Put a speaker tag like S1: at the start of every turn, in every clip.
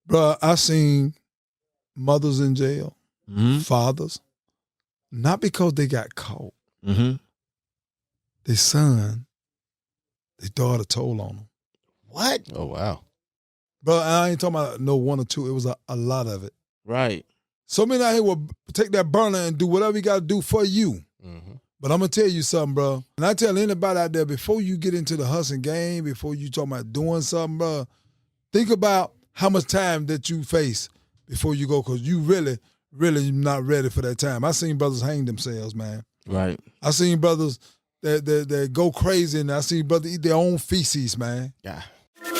S1: Bruh, I seen mothers in jail, fathers, not because they got caught. Their son, their daughter told on them.
S2: What?
S3: Oh, wow.
S1: Bro, I ain't talking about no one or two. It was a lot of it.
S2: Right.
S1: So many out here will take that burner and do whatever you got to do for you. But I'm going to tell you something, bro. And I tell anybody out there, before you get into the hustling game, before you talking about doing something, bro, think about how much time that you face before you go, because you really not ready for that time. I seen brothers hang themselves, man.
S2: Right.
S1: I seen brothers that go crazy, and I seen brothers eat their own feces, man.
S2: Yeah.
S4: You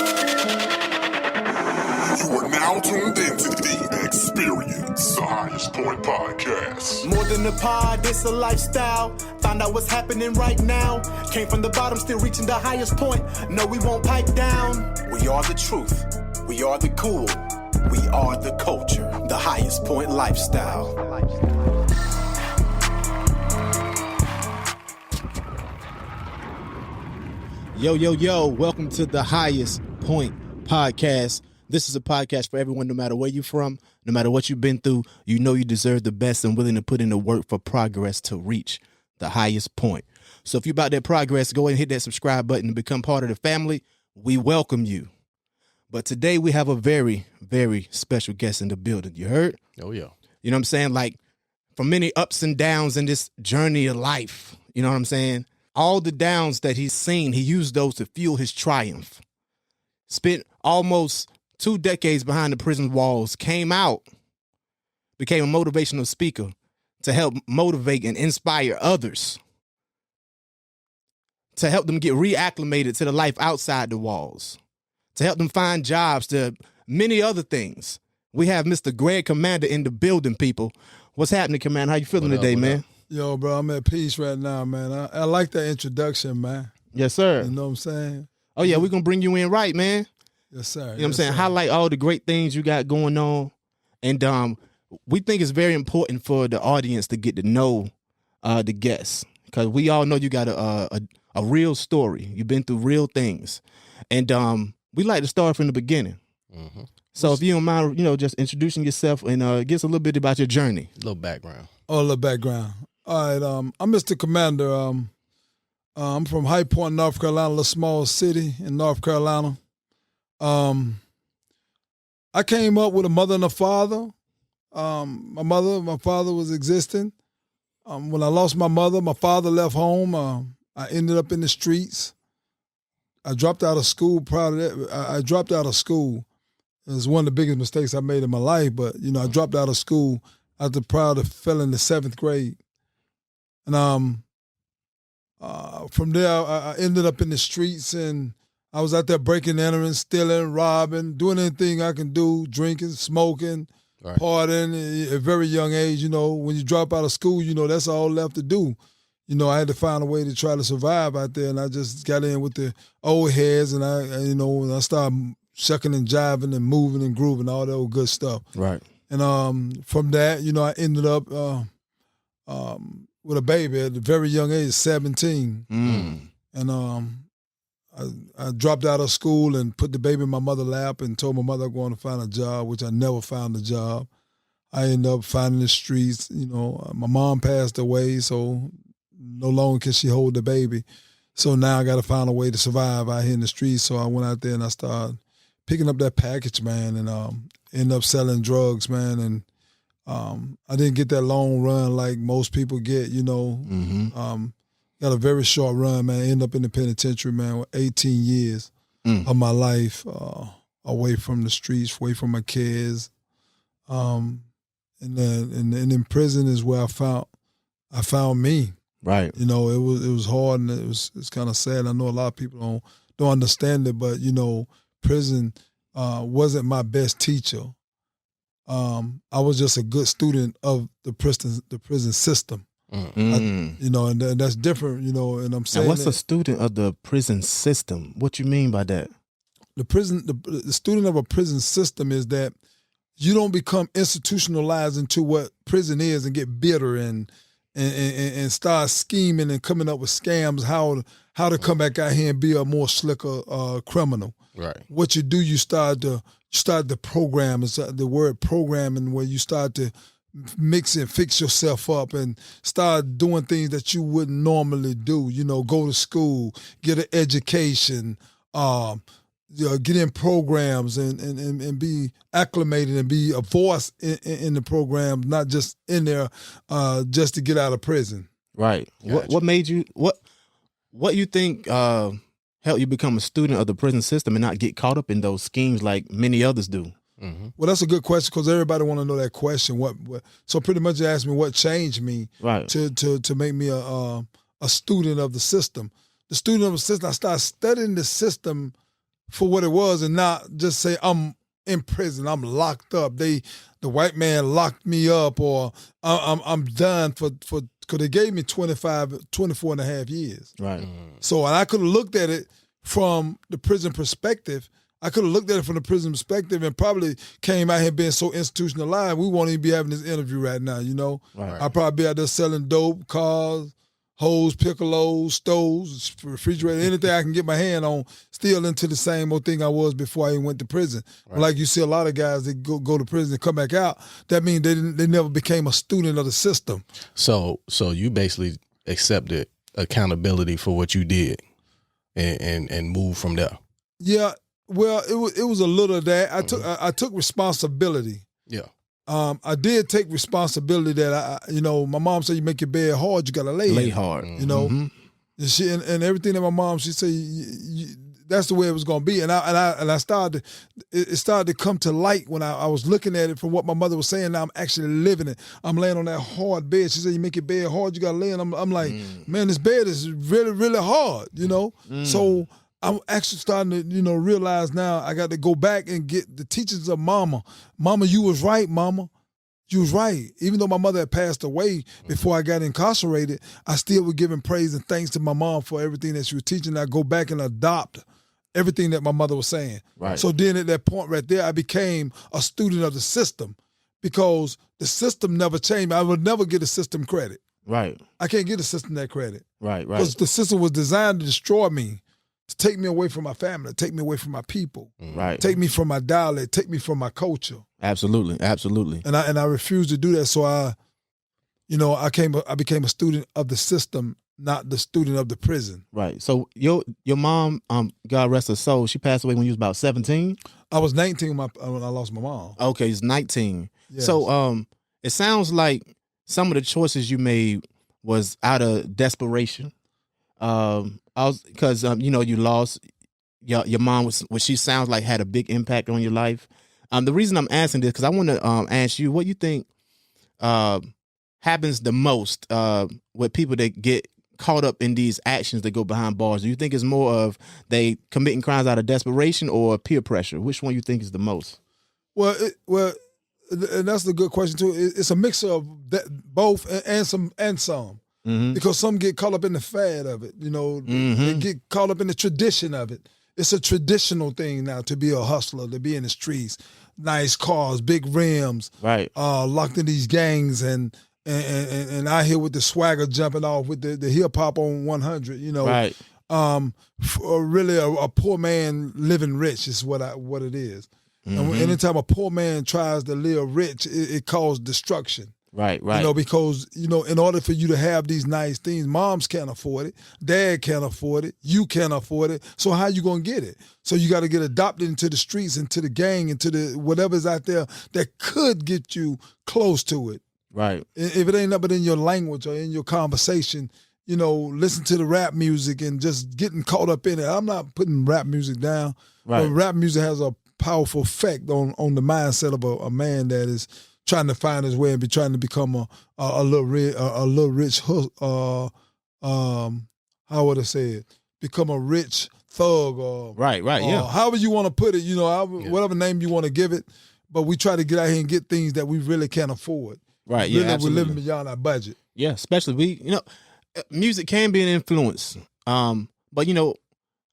S4: are now tuned into The Experience, the Highest Point Podcast.
S5: More than a pod, it's a lifestyle. Find out what's happening right now. Came from the bottom, still reaching the highest point. No, we won't pipe down. We are the truth. We are the cool. We are the culture. The Highest Point Lifestyle.
S2: Yo, welcome to the Highest Point Podcast. This is a podcast for everyone, no matter where you're from, no matter what you've been through. You know you deserve the best and willing to put in the work for progress to reach the highest point. So if you're about that progress, go ahead and hit that subscribe button and become part of the family. We welcome you. But today we have a very, very special guest in the building. You heard?
S3: Oh, yeah.
S2: You know what I'm saying? Like, from many ups and downs in this journey of life, you know what I'm saying? All the downs that he's seen, he used those to fuel his triumph. Spent almost 2 decades behind the prison walls, came out, became a motivational speaker to help motivate and inspire others, to help them get reacclimated to the life outside the walls, to help them find jobs, to many other things. We have Mr. Greg Commander in the building, people. What's happening, Commander? How you feeling today, man?
S1: Yo, bro, I'm at peace right now, man. I like that introduction, man.
S2: Yes, sir.
S1: You know what I'm saying?
S2: Oh, yeah, we're going to bring you in right, man.
S1: Yes, sir.
S2: You know what I'm saying? Highlight all the great things you got going on. And we think it's very important for the audience to get to know the guests, because we all know you got a real story. You've been through real things. And we like to start from the beginning. So if you don't mind, just introducing yourself and give us a little bit about your journey.
S3: A little background.
S1: Oh, a little background. All right, I'm Mr. Commander. I'm from High Point, North Carolina, a little small city in North Carolina. I came up with a mother and a father. My father was existing. When I lost my mother, my father left home. I ended up in the streets. I dropped out of school. Proud of that. I dropped out of school. It was one of the biggest mistakes I made in my life. But I dropped out of school after proud of fell in the 7th grade. And from there, I ended up in the streets, and I was out there breaking, entering, stealing, robbing, doing anything I can do, drinking, smoking, partying at a very young age. When you drop out of school, that's all left to do. I had to find a way to try to survive out there, and I just got in with the old heads, and I started shucking and jiving and moving and grooving, all that old good stuff.
S2: Right.
S1: And from that, I ended up with a baby at a very young age, 17. And I dropped out of school and put the baby in my mother's lap and told my mother I'm going to find a job, which I never found a job. I ended up finding the streets. My mom passed away, so no longer can she hold the baby. So now I got to find a way to survive out here in the streets. So I went out there and I started picking up that package, man, and ended up selling drugs, man. And I didn't get that long run like most people get, Got a very short run, man. Ended up in the penitentiary, man, with 18 years of my life away from the streets, away from my kids. And in prison is where I found me.
S2: Right.
S1: It was hard, and it's kind of sad. I know a lot of people don't understand it, but prison wasn't my best teacher. I was just a good student of the prison system. And that's different, and I'm saying.
S2: Now, what's a student of the prison system? What you mean by that?
S1: The student of a prison system is that you don't become institutionalized into what prison is and get bitter and start scheming and coming up with scams, how to come back out here and be a more slicker criminal.
S3: Right.
S1: What you do, you start to start the program. It's the word programming, where you start to mix and fix yourself up and start doing things that you wouldn't normally do. You know, go to school, get an education, get in programs and be acclimated and be a voice in the program, not just in there just to get out of prison.
S2: Right.
S3: Gotcha.
S2: What made you what you think helped you become a student of the prison system and not get caught up in those schemes like many others do?
S3: Mm-hmm.
S1: Well, that's a good question, because everybody want to know that question. What? So pretty much you asked me what changed me to make me a student of the system. The student of the system, I started studying the system for what it was, and not just say I'm in prison, I'm locked up. The white man locked me up, or I'm done for because they gave me 24 and a half years.
S2: Right.
S1: So, and I could have looked at it from the prison perspective. I could have looked at it from the prison perspective and probably came out here being so institutionalized, we won't even be having this interview right now, you know?
S2: Right.
S1: I'd probably be out there selling dope, cars, hoes, piccolos, stoves, refrigerator, anything I can get my hand on, still into the same old thing I was before I even went to prison.
S3: Right.
S1: Like you see a lot of guys that go to prison and come back out, that means they never became a student of the system.
S3: So you basically accepted accountability for what you did and moved from there.
S1: Yeah, well, it was a little of that. I took responsibility.
S3: Yeah.
S1: I did take responsibility that my mom said, you make your bed hard, you gotta lay
S2: hard.
S1: You know, and she and everything that my mom, she said, that's the way it was gonna be. And I started, it started to come to light when I was looking at it from what my mother was saying. Now I'm actually living it. I'm laying on that hard bed. She said, you make your bed hard, you gotta lay. And I'm like, man, this bed is really, really hard, you know? So I'm actually starting to, realize now I got to go back and get the teachings of mama. Mama, you was right, mama. You was right. Even though my mother had passed away before I got incarcerated, I still was giving praise and thanks to my mom for everything that she was teaching. I go back and adopt everything that my mother was saying.
S2: Right.
S1: So then at that point right there, I became a student of the system, because the system never changed. I would never get a system credit.
S2: Right.
S1: I can't get a system that credit.
S2: Right.
S1: Because the system was designed to destroy me, to take me away from my family, take me away from my people,
S2: Right.
S1: take me from my dialect, take me from my culture.
S2: Absolutely.
S1: And I refused to do that. So I became a student of the system, not the student of the prison.
S2: Right. So your mom, God rest her soul, she passed away when you was about 17?
S1: I was 19 when I lost my mom.
S2: Okay, it's 19.
S1: Yes.
S2: So it sounds like some of the choices you made was out of desperation. Because you lost your mom, was what she sounds like had a big impact on your life. The reason I'm asking this, because I want to ask you what you think happens the most with people that get caught up in these actions that go behind bars. Do you think it's more of they committing crimes out of desperation or peer pressure? Which one you think is the most?
S1: Well, and that's a good question too. It's a mixture of both and some.
S2: Mm-hmm.
S1: Because some get caught up in the fad of it, they get caught up in the tradition of it. It's a traditional thing now to be a hustler, to be in the streets, nice cars, big rims,
S2: Right.
S1: Locked in these gangs and out here with the swagger jumping off with the hip hop on 100,
S2: Right.
S1: Really a poor man living rich is what it is. And anytime a poor man tries to live rich, it causes destruction.
S2: Right.
S1: Because, in order for you to have these nice things, moms can't afford it, dad can't afford it, you can't afford it. So how you going to get it? So you got to get adopted into the streets, into the gang, into the whatever's out there that could get you close to it.
S2: Right.
S1: If it ain't up in your language or in your conversation, listen to the rap music and just getting caught up in it. I'm not putting rap music down,
S2: Right.
S1: but rap music has a powerful effect on the mindset of a man that is trying to find his way and be trying to become a little rich, how would I say it? Become a rich thug or
S2: Right. Yeah.
S1: however you want to put it, whatever name you want to give it. But we try to get out here and get things that we really can't afford.
S2: Right. Yeah.
S1: Really, we're
S2: Absolutely.
S1: living beyond our budget.
S2: Yeah. Especially music can be an influence. But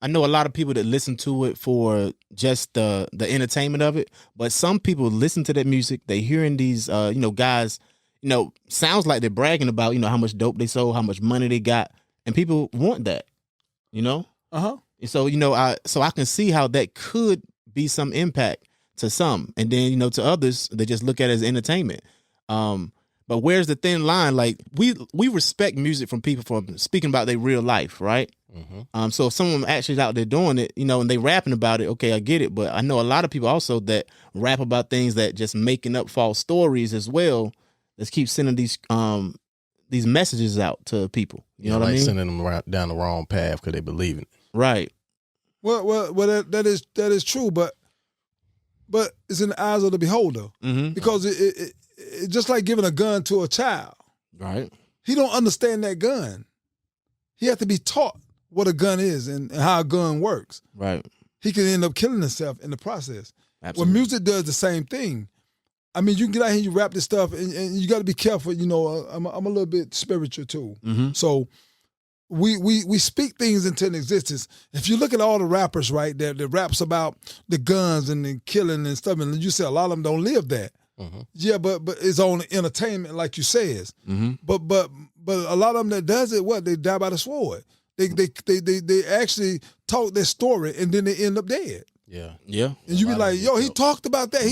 S2: I know a lot of people that listen to it for just the entertainment of it, but some people listen to that music. They hearing these, guys, sounds like they're bragging about, how much dope they sold, how much money they got, and people want that, And so, so I can see how that could be some impact to some, and then to others they just look at it as entertainment. But where's the thin line? Like we respect music from people from speaking about their real life, right?
S3: Mm-hmm.
S2: So if someone actually is out there doing it, and they rapping about it, okay, I get it. But I know a lot of people also that rap about things that just making up false stories as well. Let's keep sending these messages out to people. You know what I mean?
S3: Sending them down the wrong path because they believe in it.
S2: Right.
S1: Well, that is true, but it's in the eyes of the beholder, because it just like giving a gun to a child.
S2: Right.
S1: He don't understand that gun. He has to be taught what a gun is and how a gun works.
S2: Right.
S1: He can end up killing himself in the process.
S2: Absolutely.
S1: Well, music does the same thing. I mean, you can get out here and you rap this stuff, and you got to be careful. I'm a little bit spiritual too, so we speak things into existence. If you look at all the rappers, right, that raps about the guns and the killing and stuff, and you say a lot of them don't live that. Yeah, but it's only entertainment, like you says. But a lot of them that does it, they die by the sword. They actually talk their story and then they end up dead.
S2: Yeah.
S1: And you be like, yo, he talked about that.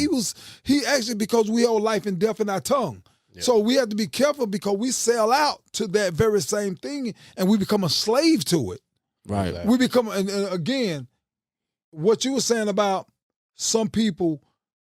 S1: He actually, because we hold life and death in our tongue. Yeah. So we have to be careful because we sell out to that very same thing and we become a slave to it.
S2: Right.
S1: Exactly. We become, and again, what you were saying about some people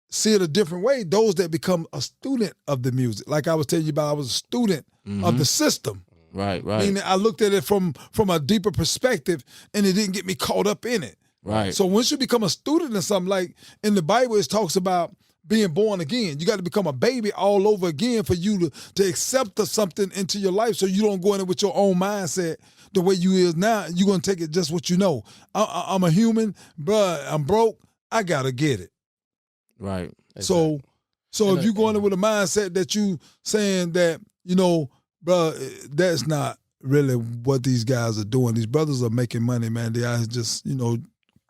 S1: see it a different way, those that become a student of the music. Like I was telling you about, I was a student of the system.
S2: Right.
S1: Meaning I looked at it from a deeper perspective and it didn't get me caught up in it.
S2: Right.
S1: So once you become a student of something, like in the Bible, it talks about being born again. You got to become a baby all over again for you to accept something into your life, so you don't go in it with your own mindset the way you is now. You're going to take it just what you know. I'm a human, but I'm broke. I got to get it.
S2: Right.
S1: Exactly. So if you go in it with a mindset that you saying that, bro, that's not really what these guys are doing. These brothers are making money, man. They are just,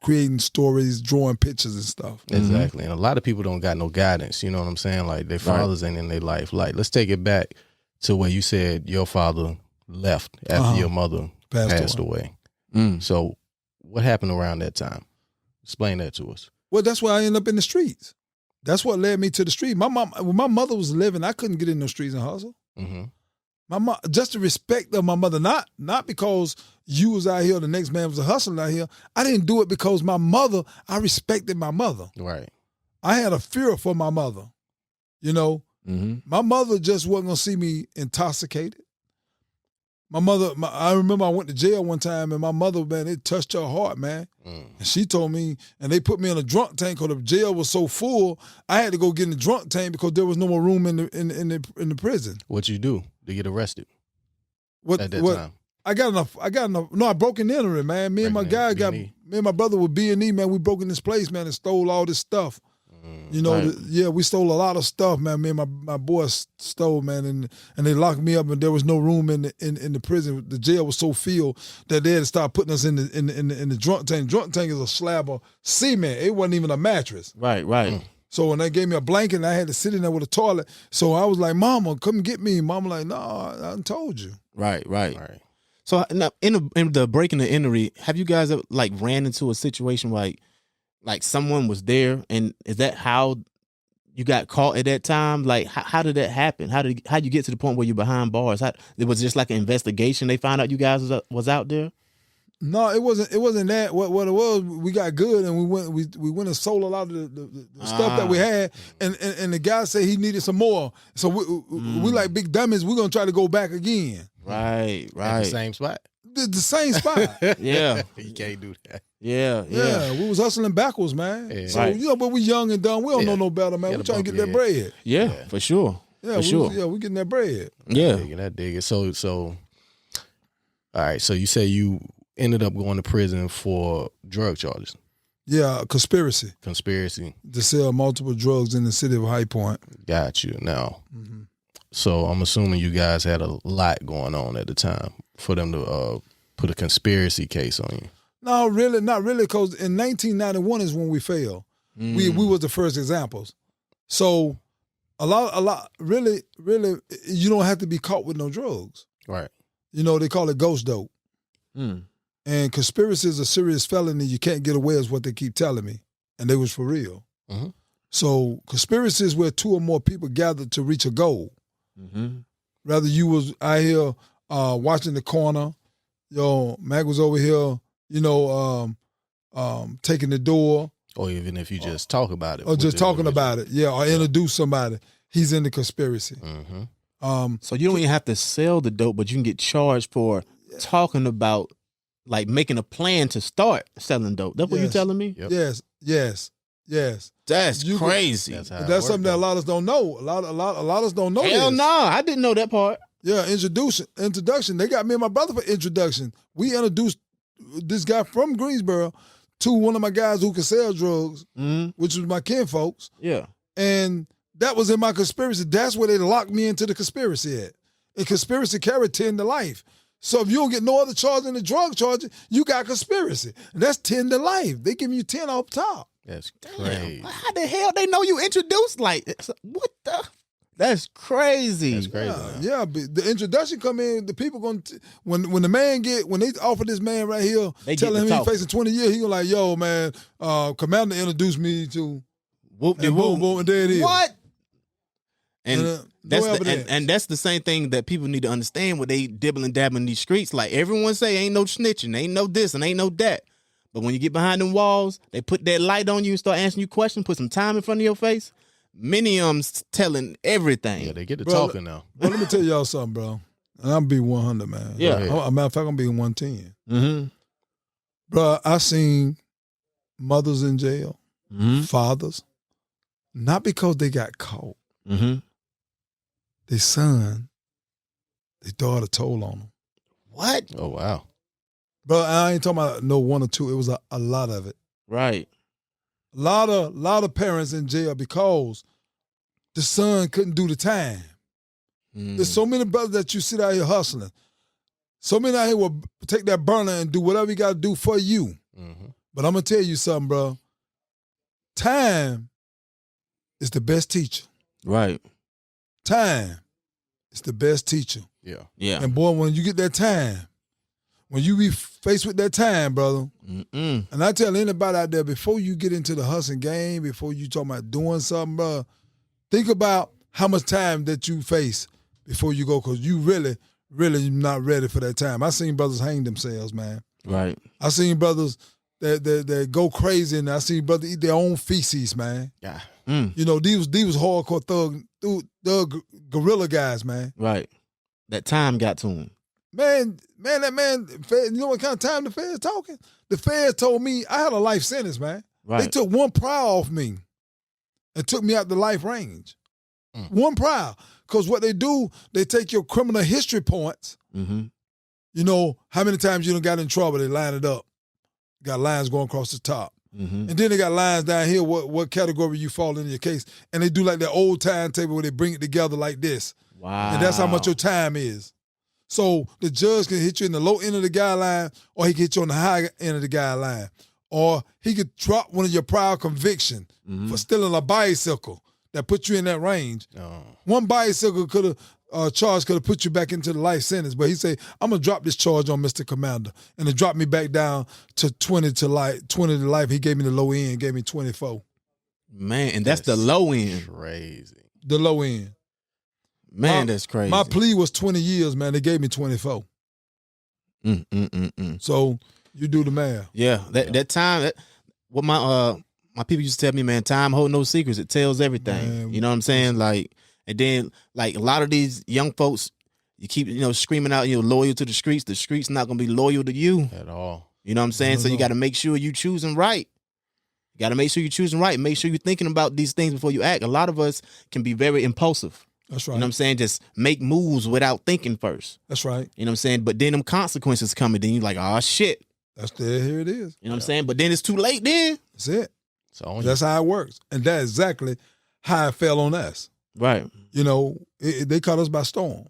S1: creating stories, drawing pictures and stuff.
S3: Exactly. And a lot of people don't got no guidance, you know what I'm saying? Like their fathers ain't in their life. Like let's take it back to where you said your father left after your mother passed away. So what happened around that time? Explain that to us.
S1: Well, that's why I ended up in the streets. That's what led me to the street. When my mother was living, I couldn't get in the streets and hustle. My mom, just the respect of my mother, not because you was out here, the next man was a hustling out here. I didn't do it because I respected my mother.
S3: Right.
S1: I had a fear for my mother. My mother just wasn't gonna see me intoxicated. My mother, I remember I went to jail one time, and my mother, man, it touched her heart, man. And she told me, and they put me in a drunk tank because the jail was so full. I had to go get in the drunk tank because there was no more room in the prison.
S3: What you do to get arrested? At that time?
S1: I got enough. No, I broke and entering, man. Me and my brother with B&E, man. We broke in this place, man, and stole all this stuff. We stole a lot of stuff, man. Me and my boys stole, man, and they locked me up, and there was no room in the prison. The jail was so filled that they had to start putting us in the drunk tank. Drunk tank is a slab of cement. It wasn't even a mattress.
S2: Right.
S1: So when they gave me a blanket, and I had to sit in there with a toilet. So I was like, "Mama, come get me." Mama like, "No, I done told you."
S2: Right. So now, in the breaking the entry, have you guys ever, ran into a situation like someone was there, and is that how you got caught at that time? Like, how did that happen? How you get to the point where you're behind bars? It was just like an investigation. They found out you guys was out there.
S1: No, it wasn't. It wasn't that. What it was, we got good, and we went and sold a lot of the stuff that we had, and the guy said he needed some more. So we like big dummies. We're gonna try to go back again.
S2: Right.
S3: At the same spot.
S1: The same spot.
S2: Yeah.
S3: You can't do that.
S2: Yeah.
S1: We was hustling backwards, man.
S3: Yeah.
S1: So but we young and dumb. We don't know no better, man. We trying to get that bread.
S2: Yeah, for sure.
S1: Yeah, we getting that bread.
S2: Yeah.
S3: That dig. So all right, so you say you ended up going to prison for drug charges.
S1: Yeah, conspiracy to sell multiple drugs in the city of High Point.
S3: Got you. Now, so I'm assuming you guys had a lot going on at the time for them to put a conspiracy case on you.
S1: No, really, not really, because in 1991 is when we failed. We was the first examples. So a lot, really, you don't have to be caught with no drugs.
S3: Right.
S1: They call it ghost dope. And conspiracy is a serious felony. You can't get away is what they keep telling me. And they was for real. So conspiracy is where two or more people gather to reach a goal.
S2: Mm-hmm.
S1: Rather you was out here watching the corner, Mac was over here, taking the door.
S3: Or even if you just talk about it.
S1: Or just talking about it, or introduce somebody. He's in the conspiracy.
S3: Mm-hmm.
S2: So you don't even have to sell the dope, but you can get charged for talking about, like, making a plan to start selling dope. That's what you're telling me?
S3: Yep.
S1: Yes.
S2: That's crazy.
S1: That's something that a lot of us don't know. A lot of us don't know.
S2: Hell no, I didn't know that part.
S1: Yeah, introduction. They got me and my brother for introduction. We introduced this guy from Greensboro to one of my guys who could sell drugs, which was my kinfolks.
S2: Yeah.
S1: And that was in my conspiracy. That's where they locked me into the conspiracy at. And conspiracy carry 10 to life. So if you don't get no other charge than the drug charge, you got conspiracy. And that's 10 to life. They give you 10 off top.
S3: That's crazy.
S2: How the hell they know you introduced? Like, what the? That's crazy.
S3: That's crazy.
S1: Yeah, but the introduction come in, the people when they offer this man right here, telling him he's facing 20 years, he gonna like, yo, man, Commander introduced me to
S2: whoop,
S1: and boom, and there it is.
S2: What? And
S1: And
S2: that's the same thing that people need to understand when they dibble and dabble in these streets. Like, everyone say ain't no snitching, ain't no this and ain't no that. But when you get behind them walls, they put that light on you and start answering you questions, put some time in front of your face. Many of them's telling everything.
S3: Yeah, they get to talking now.
S1: Bro, let me tell y'all something, bro. And I'm be 100, man.
S2: Yeah.
S1: As a matter of fact, I'm being 110.
S2: Mm-hmm.
S1: Bro, I seen mothers in jail,
S2: Mm-hmm.
S1: fathers, not because they got caught.
S2: Mm-hmm.
S1: Their son, their daughter told on them.
S2: What?
S3: Oh, wow.
S1: Bro, I ain't talking about no one or two. It was a lot of it.
S2: Right.
S1: A lot of parents in jail because the son couldn't do the time. There's so many brothers that you sit out here hustling. So many out here will take that burner and do whatever you got to do for you.
S3: Mm-hmm.
S1: But I'm going to tell you something, bro. Time is the best teacher.
S2: Right.
S1: Time is the best teacher.
S3: Yeah.
S2: Yeah.
S1: And boy, when you get that time, when you be faced with that time, brother, and I tell anybody out there, before you get into the hustling game, before you talking about doing something, bro, think about how much time that you face before you go, because you really not ready for that time. I seen brothers hang themselves, man.
S2: Right.
S1: I seen brothers that go crazy, and I seen brothers eat their own feces, man.
S3: Yeah.
S1: You know, these was hardcore thug guerrilla guys, man.
S2: Right. That time got to him.
S1: Man, you know what kind of time the feds talking? The feds told me I had a life sentence, man.
S2: Right.
S1: They took one prior off me and took me out the life range. One prior. Because what they do, they take your criminal history points.
S2: Mm-hmm.
S1: You know, how many times you done got in trouble, they line it up. Got lines going across the top.
S2: Mm-hmm.
S1: And then they got lines down here, what category you fall in your case. And they do like that old timetable where they bring it together like this.
S2: Wow.
S1: And that's how much your time is. So the judge can hit you in the low end of the guideline, or he can hit you on the high end of the guideline. Or he could drop one of your prior conviction for stealing a bicycle that put you in that range.
S3: Oh.
S1: One bicycle charge could have put you back into the life sentence, but he say, I'm gonna drop this charge on Mr. Commander, and it dropped me back down to 20 to life. He gave me the low end, gave me 24.
S2: Man, and that's the low end.
S3: Crazy.
S1: The low end.
S2: Man, that's crazy.
S1: My plea was 20 years, man. They gave me 24. So you do the math.
S2: Yeah, that time. What my people used to tell me, man, time hold no secrets. It tells everything.
S1: Man.
S2: You know what I'm saying? Like, and then like a lot of these young folks, you keep screaming out, loyal to the streets. The streets not gonna be loyal to you
S3: At all.
S2: You know what I'm saying? So you got to make sure you choosing right. You got to make sure you're choosing right. Make sure you're thinking about these things before you act. A lot of us can be very impulsive.
S1: That's right.
S2: You know what I'm saying? Just make moves without thinking first.
S1: That's right.
S2: You know what I'm saying? But then them consequences come, and then you're like, oh, shit.
S1: Here it is.
S2: You know what I'm saying? But then it's too late then.
S1: That's it.
S3: So
S1: That's how it works. And that's exactly how it fell on us.
S2: Right.
S1: They caught us by storm.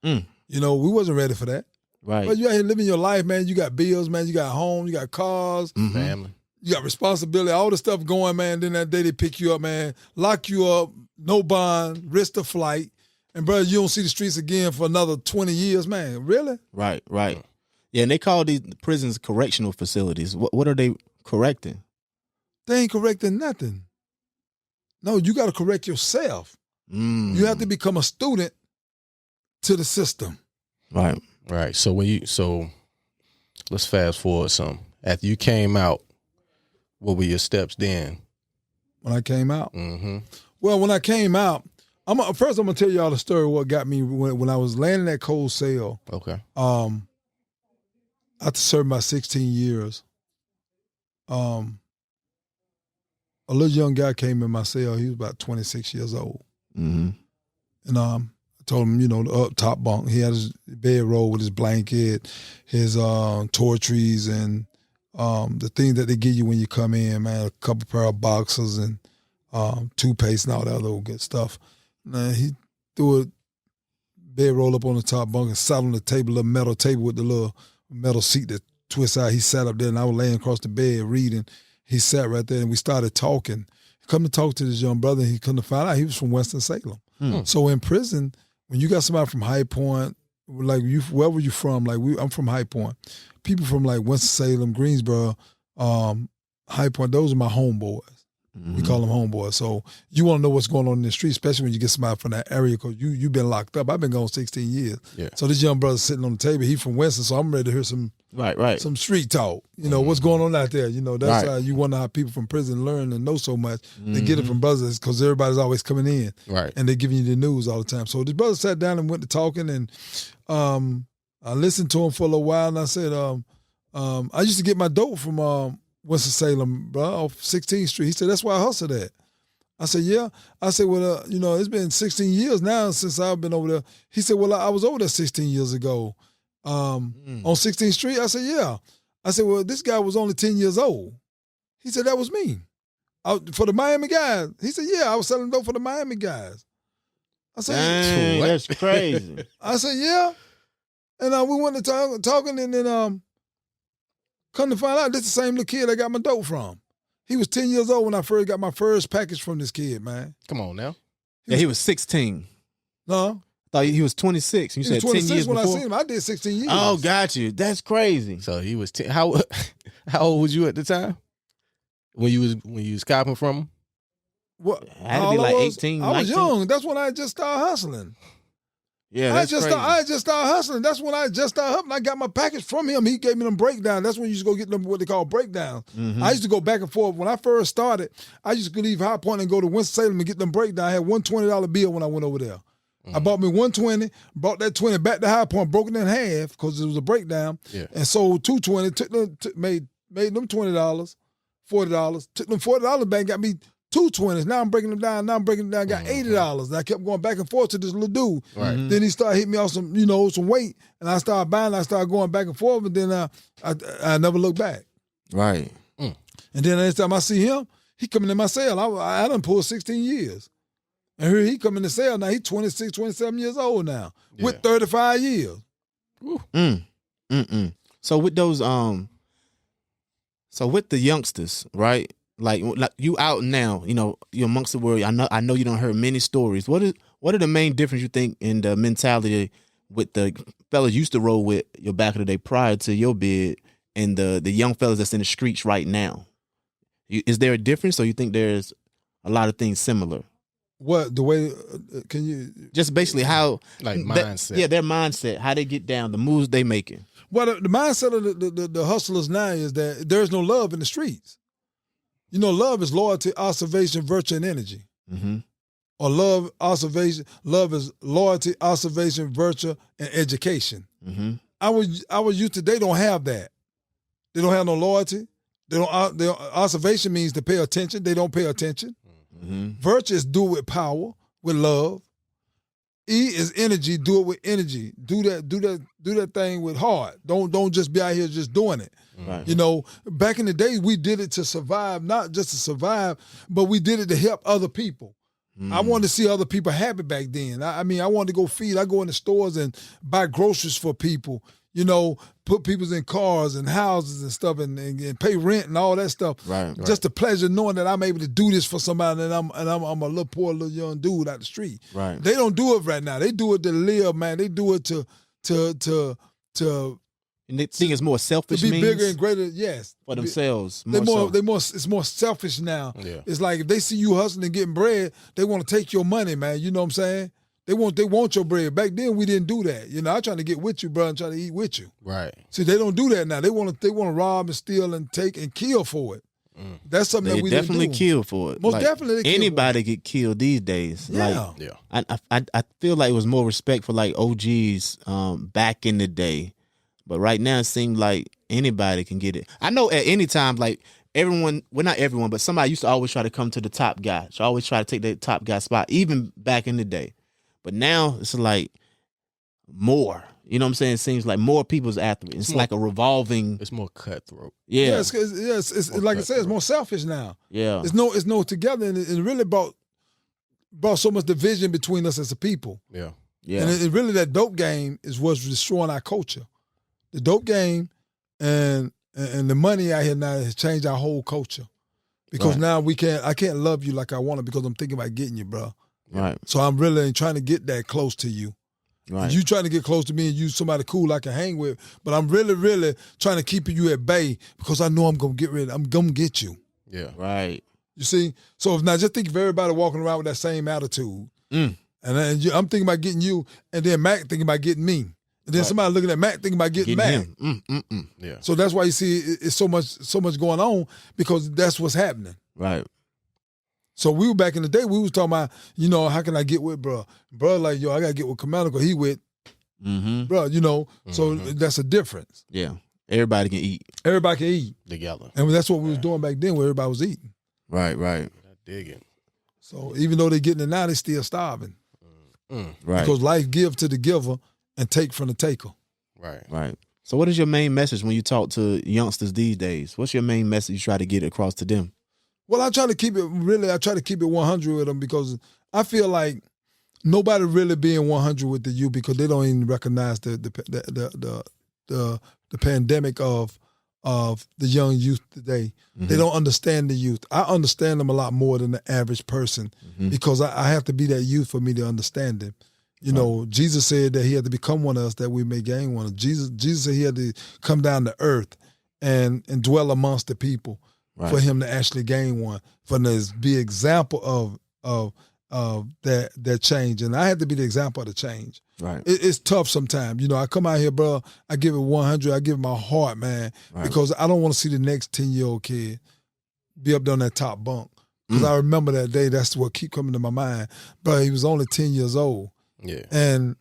S2: Mm.
S1: We wasn't ready for that.
S2: Right.
S1: But you out here living your life, man. You got bills, man. You got home. You got cars.
S2: Mm-hmm.
S3: family.
S1: You got responsibility. All the stuff going, man. Then that day they pick you up, man. Lock you up. No bond. Risk the flight. And, brother, you don't see the streets again for another 20 years, man. Really?
S2: Right. Yeah, and they call these prisons correctional facilities. What are they correcting?
S1: They ain't correcting nothing. No, you got to correct yourself. You have to become a student to the system.
S2: Right.
S3: Right. So let's fast forward some. After you came out, what were your steps then?
S1: When I came out?
S3: Mm-hmm.
S1: Well, when I came out, first I'm going to tell y'all the story of what got me when I was laying in that cold cell.
S3: Okay.
S1: After serving my 16 years, a little young guy came in my cell. He was about 26 years old.
S2: Mm-hmm.
S1: And I told him, the up top bunk. He had his bedroll with his blanket, his toiletries, and the things that they give you when you come in, man, a couple pair of boxers and toothpaste and all that other good stuff. And he threw a bedroll up on the top bunk and sat on the table, a metal table with the little metal seat that twists out. He sat up there and I was laying across the bed reading. He sat right there and we started talking. Come to talk to this young brother, and he couldn't find out he was from Winston-Salem. So in prison, when you got somebody from High Point, like where were you from? Like I'm from High Point. People from like Winston-Salem, Greensboro, High Point, those are my homeboys. We call them homeboys. So you want to know what's going on in the street, especially when you get somebody from that area, because you've been locked up. I've been gone 16 years.
S3: Yeah.
S1: So this young brother's sitting on the table. He's from Winston, so I'm ready to hear some some street talk. What's going on out there. That's how you wonder how people from prison learn and know so much. They get it from brothers because everybody's always coming in.
S3: Right.
S1: And they're giving you the news all the time. So this brother sat down and went to talking, and I listened to him for a little while, and I said, I used to get my dope from Winston-Salem, bro, off 16th Street. He said, that's why I hustled at. I said, yeah. I said, well, it's been 16 years now since I've been over there. He said, well, I was over there 16 years ago on 16th Street. I said, yeah. I said, well, this guy was only 10 years old. He said, that was me. For the Miami guys. He said, yeah, I was selling dope for the Miami guys. I said,
S2: dang, that's crazy.
S1: I said, yeah. And we went to talking, and then come to find out, this is the same little kid I got my dope from. He was 10 years old when I first got my first package from this kid, man.
S3: Come on now.
S2: He was 16.
S1: No.
S2: I thought he was 26. You said 10 years
S1: when
S2: before?
S1: I seen him. I did 16 years.
S2: Oh, got you. That's crazy.
S3: So he was 10. How old was you at the time? When you was copping from him?
S1: What?
S2: Had to be like 18, 19.
S1: I was young. That's when I just started hustling.
S2: Yeah, that's crazy.
S1: I just started hustling. That's when I just started hustling. I got my package from him. He gave me them breakdowns. That's when you used to go get them what they call breakdowns. I used to go back and forth. When I first started, I used to leave High Point and go to Winston-Salem and get them breakdowns. I had one $20 bill when I went over there. I bought me 120, brought that 20 back to High Point, broke it in half because it was a breakdown, and sold 220, made them $20, $40, took them $40 back, got me 220s. Now I'm breaking them down. Got $80. And I kept going back and forth to this little dude.
S3: Right.
S1: Then he started hitting me off some weight, and I started buying. I started going back and forth, and then I never looked back.
S2: Right.
S1: And then the next time I see him, he coming in my cell. I done pulled 16 years. And here he come in the cell now. He's 26, 27 years old now with 35 years.
S2: So with those, so with the youngsters, right? Like you out now, you're amongst the world. I know you don't heard many stories. What are the main difference you think in the mentality with the fellas you used to roll with your back of the day prior to your bid and the young fellas that's in the streets right now? Is there a difference, or you think there's a lot of things similar?
S1: What the way can you
S2: just basically how
S3: mindset?
S2: Their mindset, how they get down, the moves they making.
S1: Well, the mindset of the hustlers now is that there's no love in the streets. Love is loyalty, observation, virtue, and energy. Or love is loyalty, observation, virtue, and education. Our youth today don't have that. They don't have no loyalty. Their observation means to pay attention. They don't pay attention. Virtue is do it with power, with love. E is energy. Do it with energy. Do that thing with heart. Don't just be out here just doing it.
S2: Right.
S1: Back in the day, we did it to survive, not just to survive, but we did it to help other people. I wanted to see other people happy back then. I wanted to go feed. I go in the stores and buy groceries for people. Put people in cars and houses and stuff, and pay rent and all that stuff. Right. Just the pleasure of knowing that I'm able to do this for somebody, and I'm a little poor little young dude out the street.
S2: Right.
S1: They don't do it right now. They do it to live, man. They do it to
S2: And they think it's more selfish
S1: to be
S2: means
S1: bigger and greater. Yes,
S2: for themselves.
S1: It's more selfish now.
S3: Yeah.
S1: It's like if they see you hustling and getting bread, they want to take your money, man. You know what I'm saying? They want your bread. Back then we didn't do that. You know, I'm trying to get with you, bro, and trying to eat with you.
S3: Right.
S1: See, they don't do that now. They want to rob and steal and take and kill for it. That's something that we
S2: definitely
S1: didn't do.
S2: kill for it.
S1: Most definitely they
S2: anybody get killed these days.
S1: Yeah.
S2: I feel like it was more respect for like OGs back in the day, but right now it seems like anybody can get it. I know at any time, like everyone, well not everyone, but somebody used to always try to come to the top guy. So always try to take that top guy spot, even back in the day. But now it's like more. You know what I'm saying? It seems like more people's after it. It's like a revolving.
S3: It's more cutthroat.
S1: Yeah. It's like I said, it's more selfish now.
S2: Yeah.
S1: It's no together, and it really brought so much division between us as a people.
S3: Yeah.
S2: Yeah.
S1: And it really, that dope game is what's destroying our culture. The dope game and the money out here now has changed our whole culture. Because now I can't love you like I want to because I'm thinking about getting you, bro.
S2: Right.
S1: So I'm really trying to get that close to you.
S2: Right.
S1: You trying to get close to me and you somebody cool I can hang with, but I'm really, really trying to keep you at bay because I know I'm gonna get you.
S3: Yeah.
S2: Right.
S1: You see? So if not, just think of everybody walking around with that same attitude. And I'm thinking about getting you, and then Mac thinking about getting me. And then somebody looking at Mac thinking about getting Mac.
S3: Yeah.
S1: So that's why you see it's so much going on because that's what's happening.
S2: Right.
S1: So we were back in the day, we was talking about, you know, how can I get with bro? Bro, like, yo, I got to get with Commander because he with, bro, you know, so that's a difference.
S2: Yeah. Everybody can eat.
S1: Everybody can eat.
S3: Together.
S1: And that's what we was doing back then where everybody was eating.
S2: Right.
S3: I dig it.
S1: So even though they're getting it now, they still starving.
S2: Right.
S1: Because life give to the giver and take from the taker.
S2: Right. So what is your main message when you talk to youngsters these days? What's your main message you try to get across to them?
S1: Well, I try to keep it 100 with them because I feel like nobody really being 100 with the youth because they don't even recognize the pandemic of the young youth today. They don't understand the youth. I understand them a lot more than the average person because I have to be that youth for me to understand them. You know, Jesus said that he had to become one of us that we may gain one of. Jesus said he had to come down to earth and dwell amongst the people. For him to actually gain one, for him to be an example of that change, and I had to be the example of the change.
S2: Right,
S1: it's tough sometimes. You know, I come out here, bro. I give it 100. I give it my heart, man, because I don't want to see the next 10-year-old kid be up there on that top bunk. Because I remember that day. That's what keep coming to my mind. Bro, he was only 10 years old.
S3: Yeah, and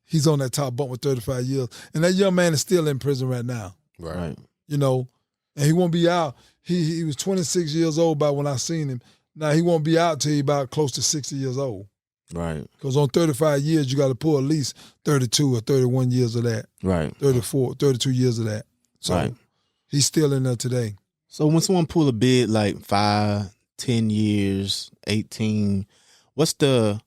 S1: he's on that top bunk with 35 years, and that young man is still in prison right now.
S3: Right.
S1: You know, and he won't be out. He was 26 years old by when I seen him. Now he won't be out till he about close to 60 years old.
S2: Right.
S1: Because on 35 years, you got to pull at least 32 or 31 years of that.
S2: Right.
S1: 34, 32 years of that. So he's still in there today.
S2: So when someone pull a bid like 5, 10 years, 18, what's the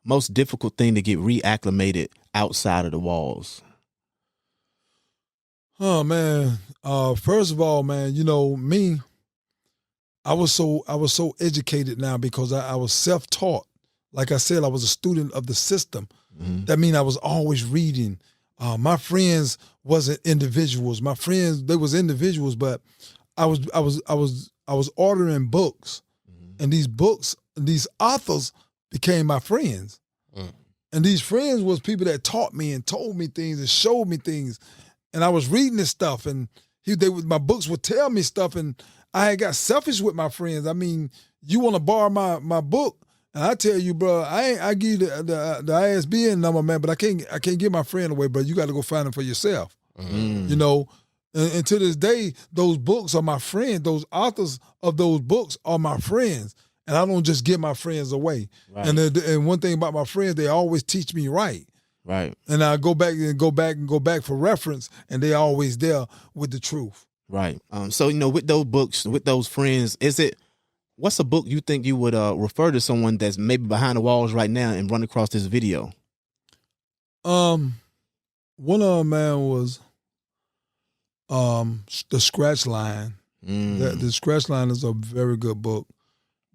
S2: most difficult thing to get reacclimated outside of the walls?
S1: Oh man. First of all, man, you know, me, I was so educated now because I was self-taught. Like I said, I was a student of the system. That means I was always reading. My friends wasn't individuals. My friends, they was individuals, but I was ordering books. And these books, these authors became my friends. And these friends was people that taught me and told me things and showed me things. And I was reading this stuff, and my books would tell me stuff, and I had got selfish with my friends. I mean, you want to borrow my book, and I tell you, bro, I give you the ISBN number, man, but I can't give my friend away, bro. You got to go find it for yourself. You know, and to this day, those books are my friends. Those authors of those books are my friends, and I don't just give my friends away. Right. And one thing about my friends, they always teach me right.
S2: Right.
S1: And I go back for reference, and they're always there with the truth.
S2: Right. So, you know, with those books, with those friends, what's a book you think you would refer to someone that's maybe behind the walls right now and run across this video?
S1: One of them, man, was The Scratch Line. The Scratch Line is a very good book,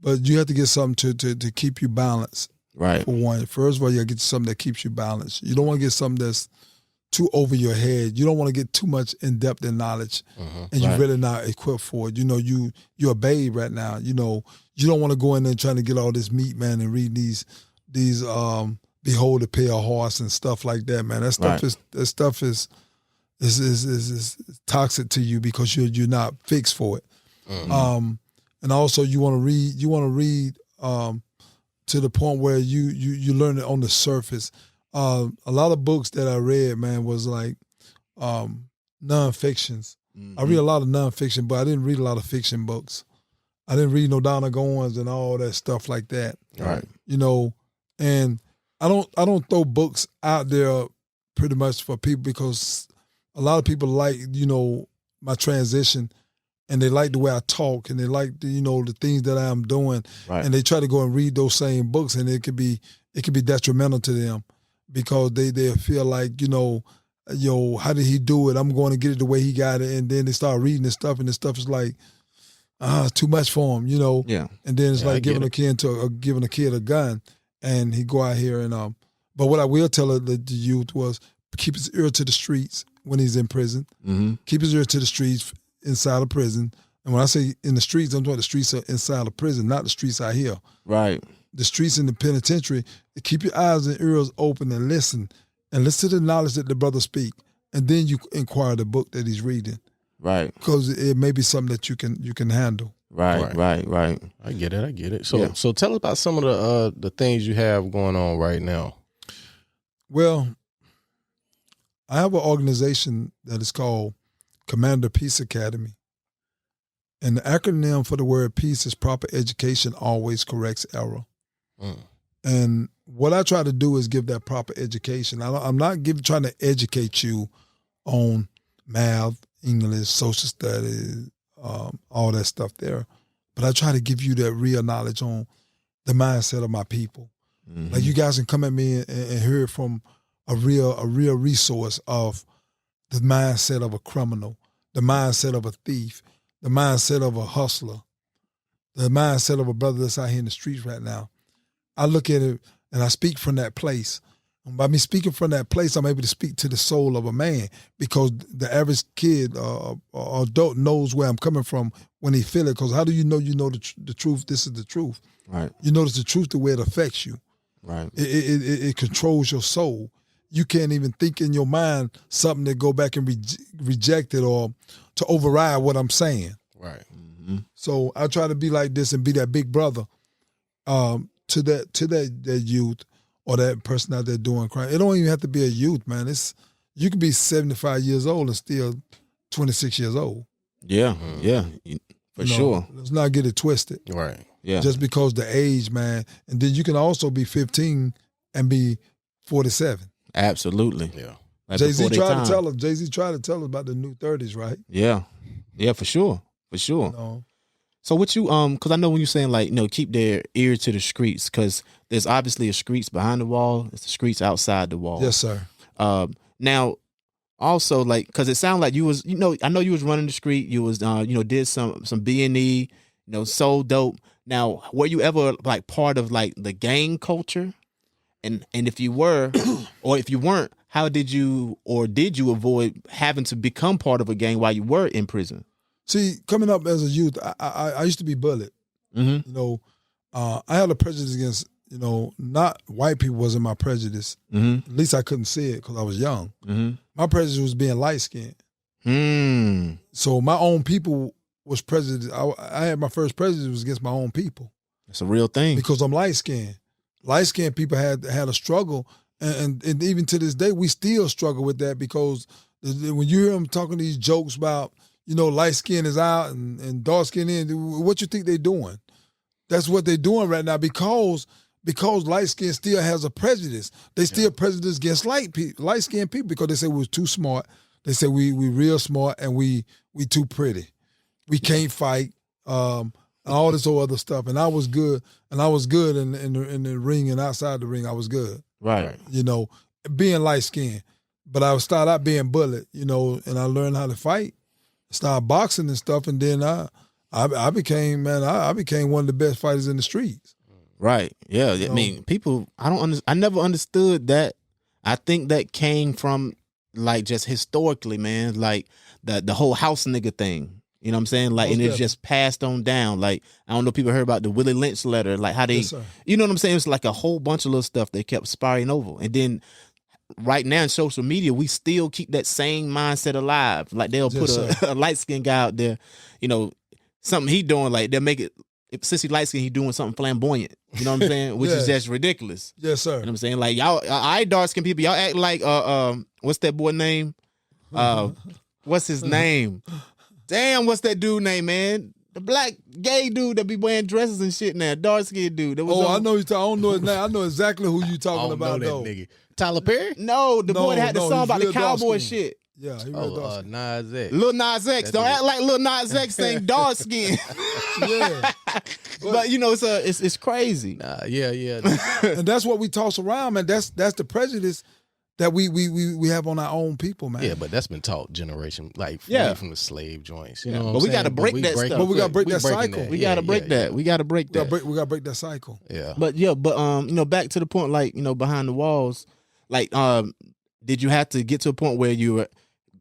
S1: but you have to get something to keep you balanced.
S2: Right.
S1: For one, first of all, you gotta get something that keeps you balanced. You don't want to get something that's too over your head. You don't want to get too much in depth in knowledge, and you're really not equipped for it. You know, you're a babe right now. You know, you don't want to go in there trying to get all this meat, man, and read these behold the pale horse and stuff like that, man. That stuff is toxic to you because you're not fixed for it. And also you want to read to the point where you learn it on the surface. A lot of books that I read, man, was like nonfictions. I read a lot of nonfiction, but I didn't read a lot of fiction books. I didn't read no Donna Goins and all that stuff like that.
S2: Right.
S1: You know, and I don't throw books out there pretty much for people because a lot of people like, you know, my transition, and they like the way I talk, and they like the, you know, the things that I'm doing, and they try to go and read those same books, and it could be detrimental to them because they feel like, you know, how did he do it? I'm going to get it the way he got it, and then they start reading this stuff, and this stuff is like too much for him, you know. Yeah. And then it's like giving a kid a gun, and he go out here and But what I will tell the youth was keep his ear to the streets when he's in prison. Keep his ear to the streets inside of prison. And when I say in the streets, I'm talking the streets are inside of prison, not the streets out here. Right. The streets in the penitentiary, keep your eyes and ears open and listen to the knowledge that the brother speak. And then you inquire the book that he's reading. Right. Because it may be something that you can handle.
S3: Right. I get it. So tell us about some of the things you have going on right now.
S1: Well, I have an organization that is called Commander Peace Academy. And the acronym for the word peace is proper education always corrects error. And what I try to do is give that proper education. I'm not trying to educate you on math, English, social studies, all that stuff there. But I try to give you that real knowledge on the mindset of my people. Like you guys can come at me and hear from a real resource of the mindset of a criminal, the mindset of a thief, the mindset of a hustler, the mindset of a brother that's out here in the streets right now. I look at it and I speak from that place. And by me speaking from that place, I'm able to speak to the soul of a man because the average kid or adult knows where I'm coming from when he feel it. Because how do you know the truth? This is the truth. Right. You notice the truth the way it affects you. Right. It controls your soul. You can't even think in your mind something to go back and reject it or to override what I'm saying. Right. So I try to be like this and be that big brother to that youth or that person out there doing crime. It don't even have to be a youth, man. You can be 75 years old and still 26 years old. Yeah, for sure. Let's not get it twisted. Right. Yeah. Just because the age, man. And then you can also be 15 and be 47. Absolutely. Yeah. Like Jay-Z tried to tell us about the new 30s, right? Yeah. Yeah, for sure. For sure. So what you because I know when you're saying like, keep their ear to the streets, because there's obviously a streets behind the wall, it's the streets outside the wall. Yes, sir. Now also like, because it sounded like you was, I know you was running the street, you was did some B&E, sold dope. Now, were you ever like part of like the gang culture? And if you were, or if you weren't, how did you avoid having to become part of a gang while you were in prison? See, coming up as a youth, I used to be bullied. I had a prejudice against, not white people wasn't my prejudice. At least I couldn't see it because I was young. My prejudice was being light-skinned. So my own people was prejudice. I had my first prejudice was against my own people. It's a real thing. Because I'm light-skinned. Light-skinned people had a struggle, and even to this day, we still struggle with that because when you hear them talking these jokes about, light skin is out and dark skin in, what you think they're doing? That's what they're doing right now because light skin still has a prejudice. They still prejudice against light skinned people because they say we're too smart. They say we real smart and we too pretty. We can't fight. All this whole other stuff. And I was good. And I was good in the ring and outside the ring. I was good. Right. Being light skinned. But I started out being bullied, and I learned how to fight. Started boxing and stuff, and then I became one of the best fighters in the streets. Right. Yeah. I mean, people. I never understood that. I think that came from
S2: like just historically, man, like the whole house nigga thing. You know what I'm saying? Like, and it's just passed on down. Like, I don't know if people heard about the Willie Lynch letter, like how they, you know what I'm saying? It's like a whole bunch of little stuff they kept sparring over. And then right now in social media, we still keep that same mindset alive. Like they'll put a light-skinned guy out there, you know, something he doing, like they'll make it, since he light-skinned, he doing something flamboyant. You know what I'm saying? Which is just ridiculous.
S1: Yes, sir.
S2: You know what I'm saying? Like y'all, dark-skinned people, y'all act like, what's that boy name? What's his name? Damn, what's that dude name, man? The black gay dude that be wearing dresses and shit now, dark skinned dude. That was
S1: I know you. I don't know his name. I know exactly who you talking about though.
S3: Nigga. Tyler Perry?
S2: No, the boy that had the song about the cowboy shit.
S1: Yeah, he real dark.
S3: Nas X.
S2: Lil Nas X. Don't act like Lil Nas X saying dark skin.
S1: Yeah,
S2: but you know it's crazy.
S3: Nah, yeah.
S1: And that's what we toss around, man. That's the prejudice that we have on our own people, man.
S3: Yeah, but that's been taught generation, like from the slave joints. You know,
S2: but we got to break that stuff.
S1: But we got to break that cycle.
S2: We got to break that. We got to break that.
S1: We got to break that cycle.
S3: Yeah.
S2: But you know, back to the point, like, you know, behind the walls, like, did you have to get to a point where you were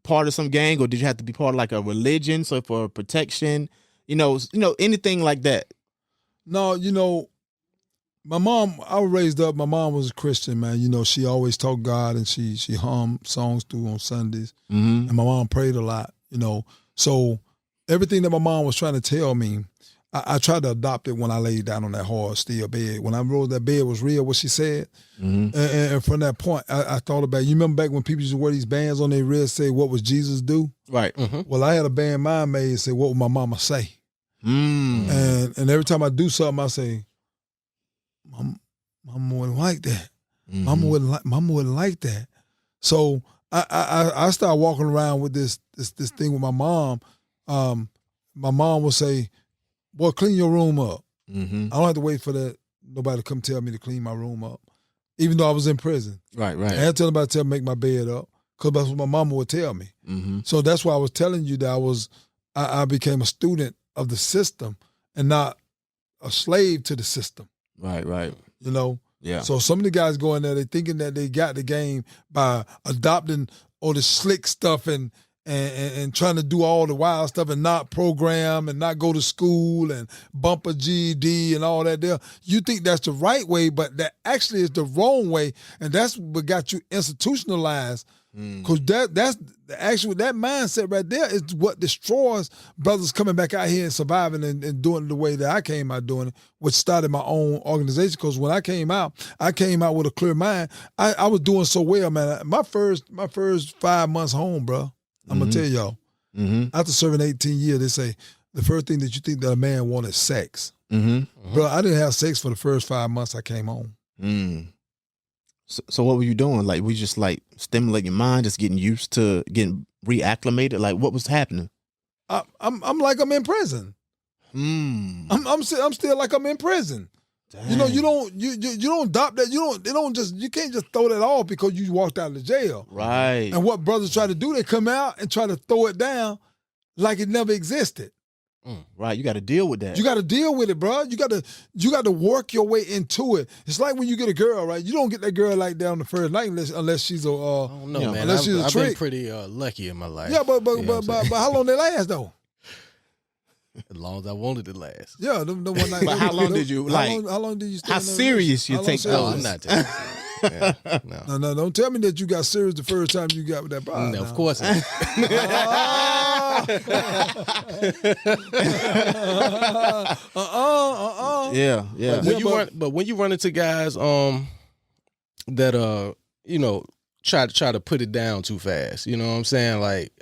S2: part of some gang, or did you have to be part of like a religion, so for protection, you know, anything like that?
S1: No, you know, my mom, I was raised up, my mom was a Christian, man. You know, she always taught God, and she hummed songs through on Sundays. Mm-hmm. And my mom prayed a lot, you know. So everything that my mom was trying to tell me, I tried to adopt it when I laid down on that hard steel bed. When I rolled that bed was real, what she said. Mm-hmm. And from that point, I thought about, you remember back when people used to wear these bands on their wrist, say, what was Jesus do?
S2: Right. Mm-hmm.
S1: Well, I had a band mine made say, what would my mama say? Mm. And every time I do something, I say, Mama wouldn't like that. Mm-hmm. Mama wouldn't like that. So I started walking around with this thing with my mom. My mom would say, boy, clean your room up. Mm-hmm. I don't have to wait for nobody to come tell me to clean my room up, even though I was in prison.
S2: Right.
S1: I had to tell nobody to make my bed up, because that's what my mama would tell me. Mm-hmm. So that's why I was telling you that I became a student of the system and not a slave to the system.
S2: Right.
S1: You know?
S2: Yeah.
S1: So some of the guys go in there, they thinking that they got the game by adopting all the slick stuff and trying to do all the wild stuff and not program and not go to school and bump a GED and all that there. You think that's the right way, but that actually is the wrong way, and that's what got you institutionalized. Because that's actually, that mindset right there is what destroys brothers coming back out here and surviving and doing it the way that I came out doing it, which started my own organization. Because when I came out with a clear mind. I was doing so well, man. My first 5 months home, bro. I'm gonna tell y'all. Mm-hmm. After serving 18 years, they say the first thing that you think that a man wants is sex. Mm-hmm. Bro, I didn't have sex for the first 5 months I came home. Mm.
S2: So what were you doing? Like, we just like stimulating your mind, just getting used to getting reacclimated. Like, what was happening?
S1: I'm like I'm in prison. I'm still like I'm in prison. Dang. You know, you don't adopt that. You can't just throw that off because you walked out of the jail.
S2: Right.
S1: And what brothers try to do, they come out and try to throw it down like it never existed.
S2: Right, you got to deal with that.
S1: You got to deal with it, bro. You got to work your way into it. It's like when you get a girl, right? You don't get that girl like that on the first night unless she's a. I
S3: don't know, man.
S1: Unless she's a trick.
S3: I've been pretty lucky in my life.
S1: Yeah, but how long they last though?
S3: As long as I wanted it to last.
S1: Yeah, the one night.
S2: But how long did you like?
S1: How long did you?
S2: How serious you take?
S3: No, I'm not.
S1: No, don't tell me that you got serious the first time you got with that bride.
S3: No, of course not.
S2: Yeah.
S3: When you run into guys that try to put it down too fast, you know what I'm saying? Like,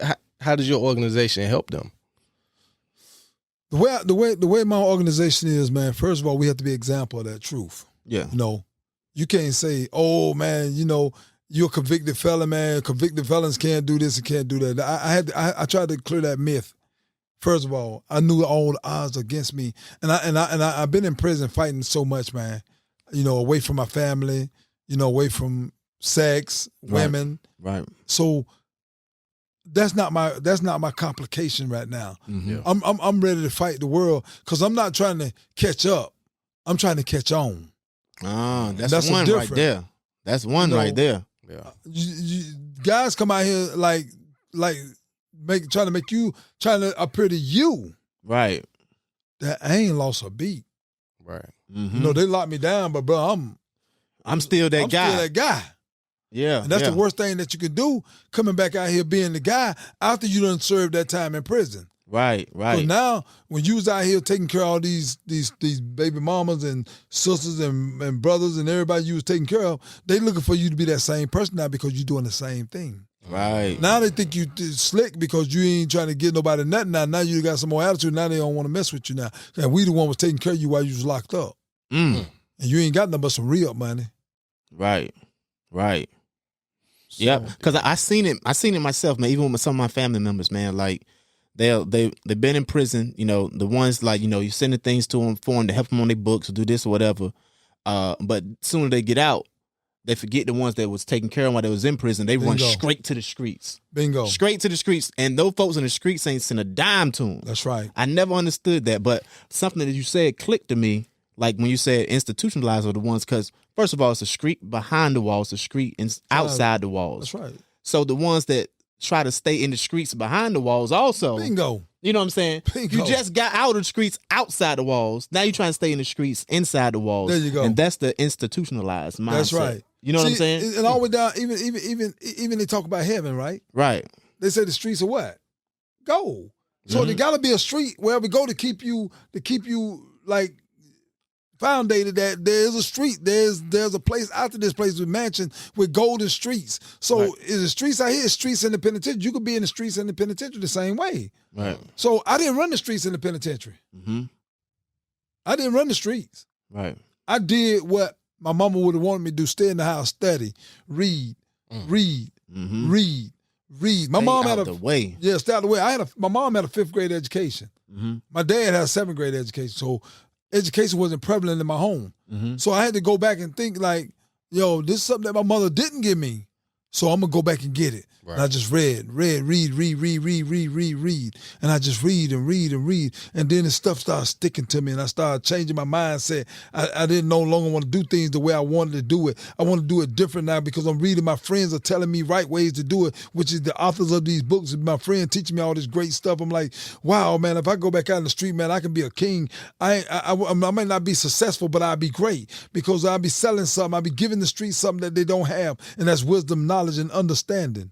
S3: how does your organization help them?
S1: The way my organization is, man. First of all, we have to be an example of that truth.
S2: Yeah.
S1: You know, you can't say, "Oh man, you're a convicted felon, man. Convicted felons can't do this and can't do that." I tried to clear that myth. First of all, I knew all the odds against me, and I've been in prison fighting so much, man. You know, away from my family, away from sex, women.
S2: Right.
S1: So that's not my complication right now. Mm-hmm. I'm ready to fight the world because I'm not trying to catch up. I'm trying to catch on.
S2: That's one right there. That's one right there.
S1: Guys come out here trying to appear to you.
S2: Right.
S1: That I ain't lost a beat.
S3: Right.
S2: Mm-hmm.
S1: You know, they locked me down, but bro,
S2: I'm still that guy.
S1: Still that guy.
S2: Yeah.
S1: And that's the worst thing that you could do, coming back out here being the guy after you done served that time in prison.
S2: Right.
S1: So now, when you was out here taking care of all these baby mamas and sisters and brothers and everybody you was taking care of, they looking for you to be that same person now because you're doing the same thing.
S2: Right.
S1: Now they think you slick because you ain't trying to get nobody nothing now. Now you got some more attitude. Now they don't want to mess with you now. And we the one was taking care of you while you was locked up. And you ain't got nothing but some re-up money.
S2: Right. So, yep. Because I seen it myself, man, even with some of my family members, man. Like, they've been in prison, you know, the ones like, you know, you sending things to them for them to help them on their books or do this or whatever. But soon as they get out, they forget the ones that was taking care of while they was in prison. They run straight to the streets.
S1: Bingo.
S2: Straight to the streets. And those folks in the streets ain't sent a dime to them.
S1: That's right.
S2: I never understood that. But something that you said clicked to me, like when you said institutionalized are the ones, because first of all, it's a street behind the walls, a street outside the walls.
S1: That's right.
S2: So the ones that try to stay in the streets behind the walls also.
S1: Bingo.
S2: You know what I'm saying?
S1: Bingo.
S2: You just got out of the streets outside the walls. Now you're trying to stay in the streets inside the walls.
S1: There you go.
S2: And that's the institutionalized mindset.
S1: That's right.
S2: You know what I'm saying?
S1: And all the way down, even they talk about heaven, right?
S2: Right.
S1: They say the streets are what? Gold. So there gotta be a street wherever we go to keep you like foundated that there's a street, there's a place after this place with mansion with golden streets. So is the streets out here, streets in the penitentiary. You could be in the streets in the penitentiary the same way.
S2: Right.
S1: So I didn't run the streets in the penitentiary.
S2: Mm-hmm.
S1: I didn't run the streets.
S2: Right.
S1: I did what my mama would have wanted me to do: stay in the house, study, read. My mom had
S2: the way.
S1: Yeah, stay out the way. My mom had a 5th grade education.
S2: Mm-hmm.
S1: My dad had a 7th grade education. So education wasn't prevalent in my home.
S2: Mm-hmm.
S1: So I had to go back and think like, yo, this is something that my mother didn't give me. So I'm gonna go back and get it.
S3: Right.
S1: And I just read. And I just read. And then this stuff started sticking to me and I started changing my mindset. I didn't no longer want to do things the way I wanted to do it. I want to do it different now because I'm reading. My friends are telling me right ways to do it, which is the authors of these books. My friend teaching me all this great stuff. I'm like, wow, man, if I go back out in the street, man, I can be a king. I might not be successful, but I'll be great because I'll be selling something. I'll be giving the street something that they don't have. And that's wisdom, knowledge, and understanding.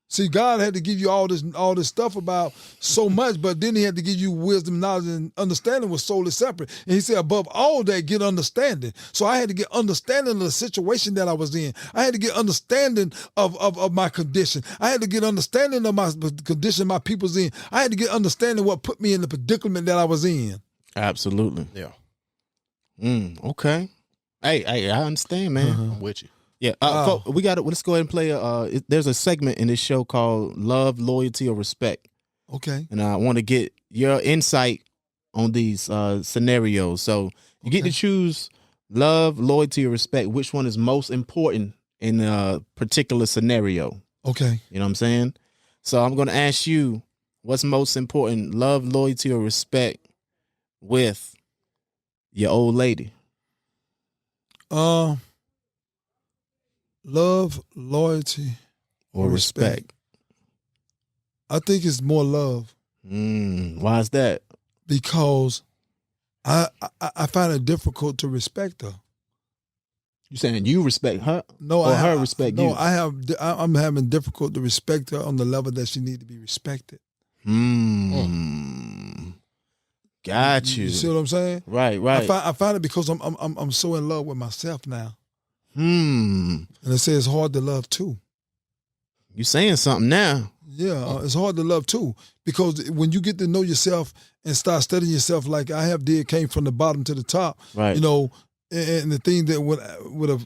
S1: See, God had to give you all this stuff about so much, but then he had to give you wisdom, knowledge, and understanding was solely separate. And he said, above all that, get understanding. So I had to get understanding of the situation that I was in. I had to get understanding of my condition. I had to get understanding of my condition my people's in. I had to get understanding what put me in the predicament that I was in.
S2: Absolutely.
S3: Yeah.
S2: Okay. Hey, I understand, man.
S3: I'm with you.
S2: Yeah, folks, let's go ahead and play. There's a segment in this show called Love, Loyalty, or Respect.
S1: Okay.
S2: And I want to get your insight on these scenarios. So you get to choose love, loyalty, or respect. Which one is most important in a particular scenario?
S1: Okay.
S2: You know what I'm saying? So I'm going to ask you, what's most important, love, loyalty, or respect with your old lady?
S1: Love, loyalty,
S2: or respect?
S1: I think it's more love.
S2: Why is that?
S1: Because I find it difficult to respect her.
S2: You saying you respect her?
S1: No,
S2: or her respect you?
S1: No, I'm having difficult to respect her on the level that she need to be respected.
S2: Got you.
S1: You see what I'm saying?
S2: Right.
S1: I find it because I'm so in love with myself now. And it says it's hard to love too.
S2: You saying something now?
S1: Yeah, it's hard to love too because when you get to know yourself and start studying yourself, like I came from the bottom to the top.
S2: Right.
S1: You know, and the thing that with a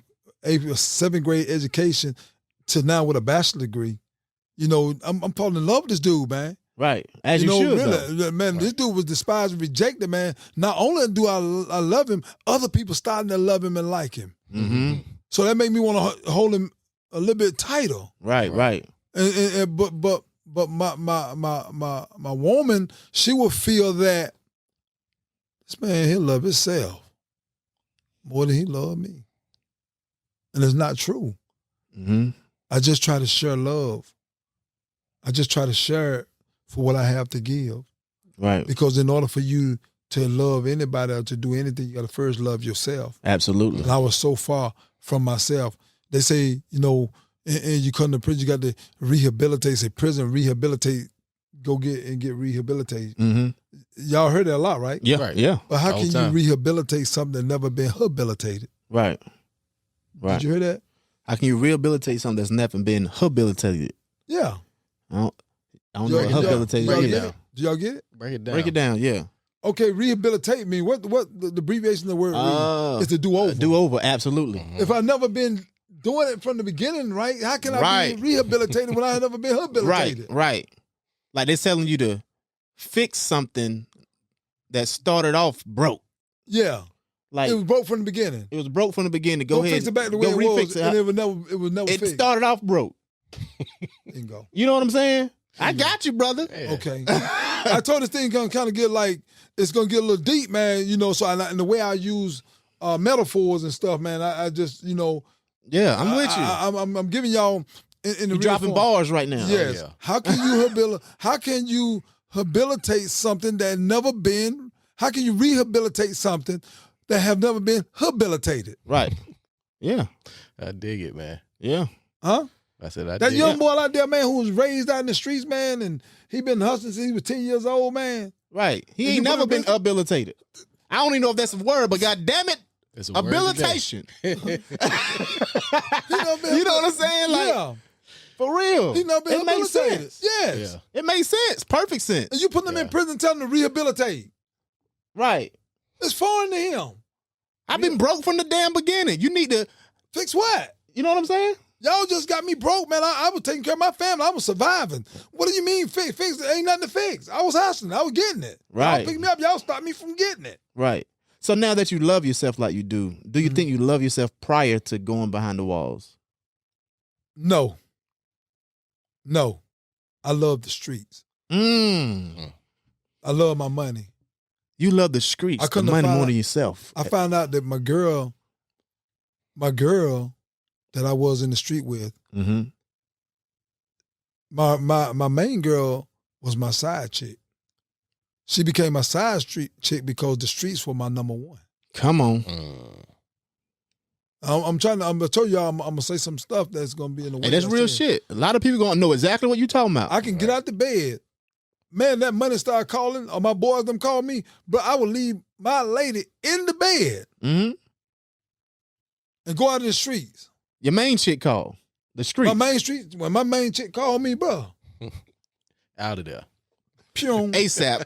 S1: 7th grade education to now with a bachelor's degree, you know, I'm falling in love with this dude, man.
S2: Right. As you should,
S1: really, man, this dude was despised and rejected, man. Not only do I love him, other people starting to love him and like him.
S2: Mm-hmm.
S1: So that made me want to hold him a little bit tighter.
S2: Right.
S1: But my woman, she will feel that this man, he'll love himself more than he loved me. And it's not true.
S2: Mm-hmm.
S1: I just try to share love. I just try to share it for what I have to give.
S2: Right.
S1: Because in order for you to love anybody or to do anything, you got to first love yourself.
S2: Absolutely.
S1: And I was so far from myself. They say, and you come to prison, you got to rehabilitate. Say prison, rehabilitate, go get rehabilitated.
S2: Mm-hmm.
S1: Y'all heard that a lot, right?
S2: Yeah.
S3: Right.
S2: Yeah.
S1: But how
S3: All
S1: can
S3: the
S1: you
S3: time.
S1: rehabilitate something that never been habilitated?
S2: Right. Right.
S1: Did you hear that?
S2: How can you rehabilitate something that's never been habilitated?
S1: Yeah.
S2: I don't know
S1: Y'all-
S2: what
S1: y'all-
S2: habilitation
S1: y'all
S2: is.
S1: get it? Do y'all get it?
S3: Break it down.
S2: Break it down, yeah.
S1: Okay, rehabilitate mean what the abbreviation of the word is to do over.
S2: Do over, absolutely.
S1: If I've never been doing it from the beginning, right? How can I
S2: Right.
S1: be rehabilitated when I have never been habilitated?
S2: Right. Like they're telling you to fix something that started off broke.
S1: Yeah.
S2: Like
S1: It was broke from the beginning.
S2: it was broke from the beginning. Go
S1: Go
S2: ahead.
S1: fix it back the way
S2: go
S1: it was,
S2: refix it.
S1: and it was never
S2: It
S1: fixed.
S2: started off broke.
S1: Bingo.
S2: You know what I'm saying? I got you, brother.
S3: Yeah.
S1: Okay. I told this thing gonna kind of get it's gonna get a little deep, man. So and the way I use metaphors and stuff, man, I just
S2: Yeah, I'm with you.
S1: I'm giving y'all in the
S2: You
S1: real
S2: dropping
S1: form.
S2: bars right now.
S1: Yes.
S3: yeah.
S1: How can you habilitate something that never been? How can you rehabilitate something that have never been habilitated?
S2: Right. Yeah.
S3: I dig it, man.
S2: Yeah.
S1: Huh?
S3: I said I
S1: That
S3: dig
S1: young
S3: it.
S1: boy out there, man, who was raised out in the streets, man, and he been hustling since he was 10 years old, man.
S2: Right. He
S1: You
S2: ain't
S1: put
S2: never
S1: him
S2: been
S1: in-
S2: habilitated. I don't even know if that's a word, but god damn it,
S3: It's a word
S2: habilitation.
S1: He never been,
S2: You know what I'm saying? Like,
S1: yeah.
S2: for real.
S1: He never been
S2: It makes
S1: habilitated.
S2: sense.
S1: Yes.
S3: Yeah.
S2: It makes sense. Perfect sense.
S1: And you put him in
S3: Yeah.
S1: prison telling him to rehabilitate.
S2: Right.
S1: It's foreign to him.
S2: I've been broke from the damn beginning. You need to,
S1: Fix what?
S2: you know what I'm saying?
S1: Y'all just got me broke, man. I was taking care of my family. I was surviving. What do you mean fix? Fix? Ain't nothing to fix. I was hustling. I was getting it.
S2: Right.
S1: Y'all pick me up. Y'all stop me from getting it.
S2: Right. So now that you love yourself like you do you think you love yourself prior to going behind the walls?
S1: No. I love the streets.
S2: I
S1: love my money.
S2: You love the streets,
S1: I
S2: the
S1: couldn't have
S2: money
S1: found
S2: more
S1: out-
S2: than yourself.
S1: I found out that my girl that I was in the street with,
S2: Mm-hmm.
S1: my main girl was my side chick. She became my side street chick because the streets were my number one.
S2: Come on.
S3: Mm.
S1: I'm gonna tell y'all, I'm gonna say some stuff that's gonna be in the way.
S2: Hey, that's
S1: I
S2: real
S1: say it.
S2: shit. A lot of people gonna know exactly what you talking about.
S1: I can get out the bed. Man, that money started calling, or my boys them call me, but I would leave my lady in the bed
S2: Mm-hmm.
S1: and go out in the streets.
S2: Your main chick call. The street.
S1: When my main chick called me, bro,
S3: Out of there.
S1: pyong.
S2: ASAP.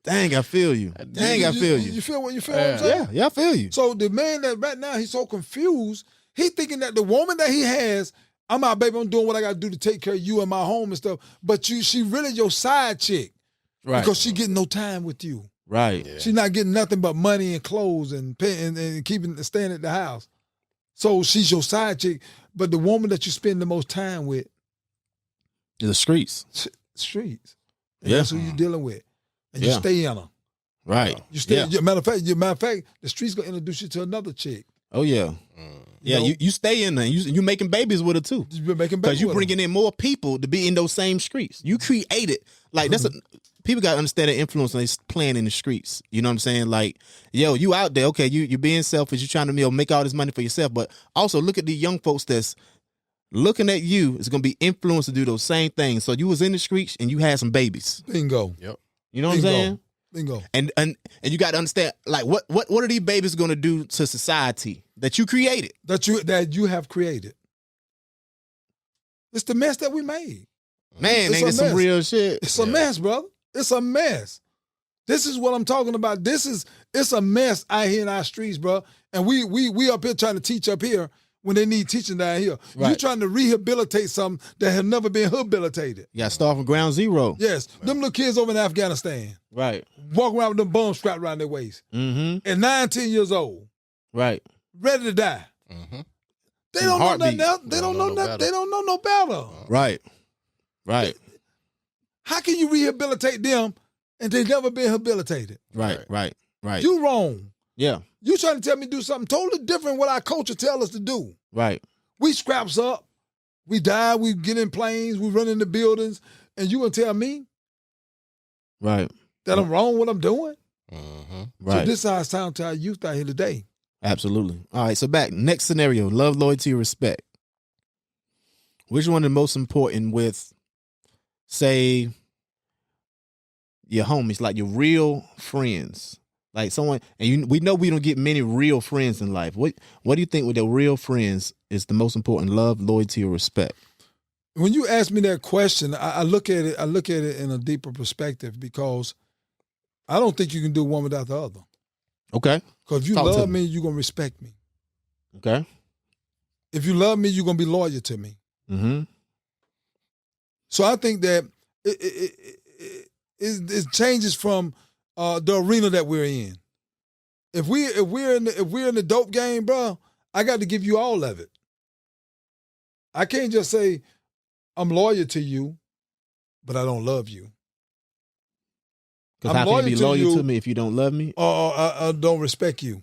S2: Dang, I feel you. Dang, I feel you.
S1: You feel what I'm saying?
S2: Yeah, I feel you.
S1: So the man that right now he's so confused, he thinking that the woman that he has, I'm out, baby, I'm doing what I gotta do to take care of you and my home and stuff. But she really your side chick.
S2: Right.
S1: Because she getting no time with you.
S2: Right.
S3: Yeah.
S1: She's not getting nothing but money and clothes and paying and staying at the house. So she's your side chick. But the woman that you spend the most time with,
S2: The streets.
S1: streets. And
S2: Yeah.
S1: that's who you're dealing with. And you
S2: Yeah.
S1: stay in her.
S2: Right.
S1: You stay.
S2: Yeah.
S1: Matter of fact, the streets gonna introduce you to another chick.
S2: Oh yeah. Yeah,
S1: know?
S2: you stay in there. You making babies with her too.
S1: You've been making
S2: Because you
S1: with her.
S2: bringing in more people to be in those same streets. You created like that's a people got to understand the influence when they playing in the streets. You know what I'm saying? Like, yo, you out there, okay? You're being selfish. You're trying to make all this money for yourself, but also look at the young folks that's looking at you. Is going to be influenced to do those same things. So you was in the streets and you had some babies.
S1: Bingo.
S3: Yep.
S2: You know what I'm saying?
S1: Bingo.
S2: And you got to understand like what are these babies going to do to society that you created?
S1: That you have created. It's the mess that we made.
S2: Man,
S1: It's
S2: ain't
S1: a
S2: it some
S1: mess.
S2: real shit?
S1: It's a mess, brother. It's a mess. This is what I'm talking about. It's a mess out here in our streets, bro. And we up here trying to teach up here when they need teaching down here. You
S2: Right.
S1: trying to rehabilitate something that have never been habilitated.
S2: You got to start from ground zero.
S1: Yes, them little kids over in Afghanistan
S2: Right.
S1: walking around with them bombs strapped around their waist,
S2: Mm-hmm.
S1: and 9, 10 years old,
S2: Right.
S1: ready to die.
S3: Mm-hmm.
S1: They
S2: From
S1: don't know
S2: heartbeat.
S1: nothing else. They don't know nothing. They don't know no better.
S2: Right. Right.
S1: How can you rehabilitate them and they never been rehabilitated?
S2: Right. Right. Right.
S1: You wrong.
S2: Yeah.
S1: You trying to tell me to do something totally different what our culture tell us to do.
S2: Right.
S1: We scraps up, we die, we get in planes, we run into buildings, and you gonna tell me
S2: Right.
S1: that I'm wrong what I'm doing?
S2: Right.
S1: So this is how it sounds to our youth out here today.
S2: Absolutely. All right, so back. Next scenario, love, loyalty, respect. Which one is most important with, say, your homies, like your real friends? Like someone, and we know we don't get many real friends in life. What do you think with the real friends is the most important? Love, loyalty, or respect?
S1: When you ask me that question, I look at it. I look at it in a deeper perspective because I don't think you can do one without the other.
S2: Okay.
S1: Because if you love me, you're gonna respect me.
S2: Okay.
S1: If you love me, you're gonna be loyal to me.
S2: Mm-hmm.
S1: So I think that it changes from the arena that we're in. If we're in the dope game, bro, I got to give you all of it. I can't just say I'm loyal to you, but I don't love you.
S2: Because how can you be loyal to me if you don't love me?
S1: Or I don't respect you.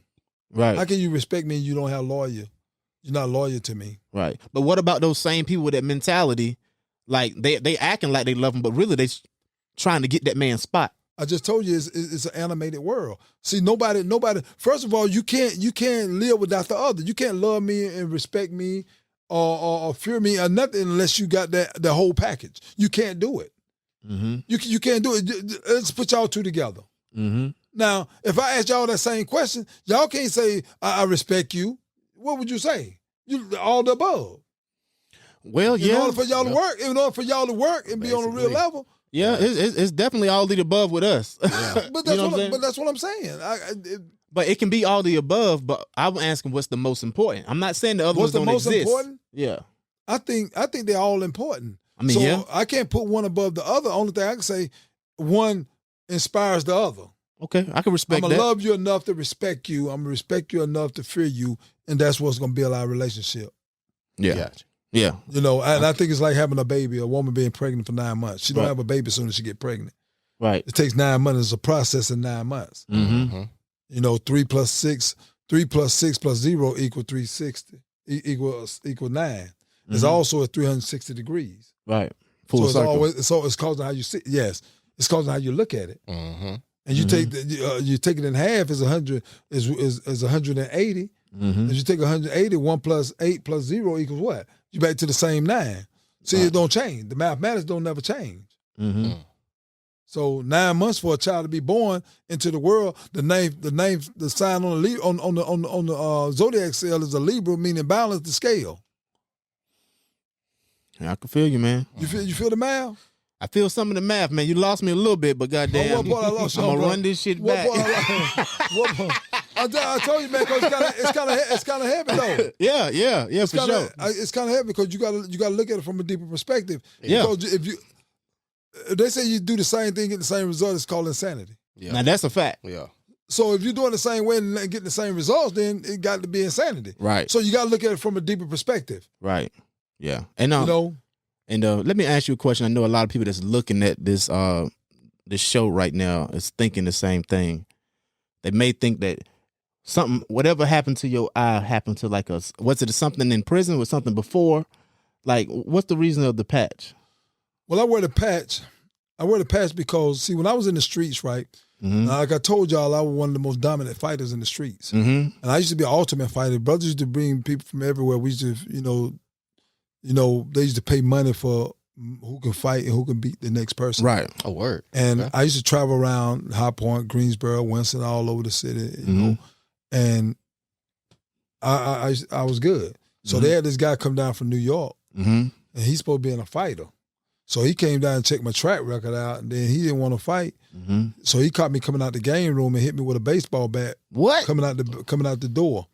S2: Right.
S1: How can you respect me and you don't have loyal? You're not loyal to me.
S2: Right. But what about those same people with that mentality? Like they acting like they love him, but really they trying to get that man's spot.
S1: I just told you it's an animated world. See, nobody. First of all, you can't live without the other. You can't love me and respect me or fear me or nothing unless you got the whole package. You can't do it.
S2: Mm-hmm.
S1: You can't do it. Let's put y'all two together.
S2: Mm-hmm.
S1: Now, if I ask y'all that same question, y'all can't say I respect you. What would you say? You all the above.
S2: Well, yeah.
S1: In order for y'all to work, and be on a real level.
S2: Yeah, it's definitely all the above with us.
S1: Yeah. But that's what I'm saying.
S2: But it can be all the above. But I'm asking, what's the most important? I'm not saying the other ones don't exist. What's the most important? Yeah,
S1: I think they're all important.
S2: I mean,
S1: so I can't put one above the other. Only thing I can say, one inspires the other.
S2: Okay, I can respect that.
S1: I'm gonna love you enough to respect you. I'm gonna respect you enough to fear you, and that's what's gonna build our relationship.
S2: Yeah. Gotcha. Yeah.
S1: You know, and I think it's like having a baby, a woman being pregnant for 9 months. She don't have a baby as soon as she get pregnant.
S2: Right.
S1: It takes 9 months. It's a process in 9 months.
S2: Mm-hmm.
S1: You know, 3 plus 6 plus 0 equal 360, equal 9. It's also at 360 degrees.
S2: Right. Full
S1: so
S2: circle.
S1: It's causing how you see. Yes. It's causing how you look at it.
S3: Mm-hmm.
S1: And you take it in half is 100 is 180.
S2: Mm-hmm.
S1: If you take 180, 1 plus 8 plus 0 equals what? You back to the same 9. See, it don't change. The mathematics don't never change.
S2: Mm-hmm.
S1: So 9 months for a child to be born into the world. The sign on the zodiac scale is a Libra, meaning balance the scale.
S2: I can feel you, man.
S1: You feel the math?
S2: I feel some of the math, man. You lost me a little bit, but goddamn,
S1: what part I lost you
S2: I'm
S1: on,
S2: gonna
S1: bro?
S2: run this shit back.
S1: I told you, man, because it's kind of heavy though.
S2: Yeah, for sure.
S1: It's kind of heavy because you gotta look at it from a deeper perspective.
S2: Yeah.
S1: Because if they say you do the same thing, get the same result, it's called insanity.
S2: Yeah. Now that's a fact.
S3: Yeah.
S1: So if you're doing the same way and getting the same results, then it got to be insanity.
S2: Right.
S1: So you got to look at it from a deeper perspective.
S2: Right. Yeah. And
S1: you know.
S2: And let me ask you a question. I know a lot of people that's looking at this show right now is thinking the same thing. They may think that whatever happened to your eye happened to was it something in prison or something before? Like, what's the reason of the patch?
S1: Well, I wear the patch. Because, see, when I was in the streets, right,
S2: mm-hmm.
S1: like I told y'all, I was one of the most dominant fighters in the streets.
S2: Mm-hmm.
S1: And I used to be an ultimate fighter. Brothers used to bring people from everywhere. We used to, they used to pay money for who can fight and who can beat the next person.
S2: Right.
S3: A word.
S1: And
S3: okay.
S1: I used to travel around High Point, Greensboro, Winston, all over the city, you know, and I was good. So they had this guy come down from New York, and he's supposed to be a fighter. So he came down and checked my track record out, and then he didn't want to fight. So he caught me coming out the game room and hit me with a baseball bat.
S2: What?
S1: Coming out the door.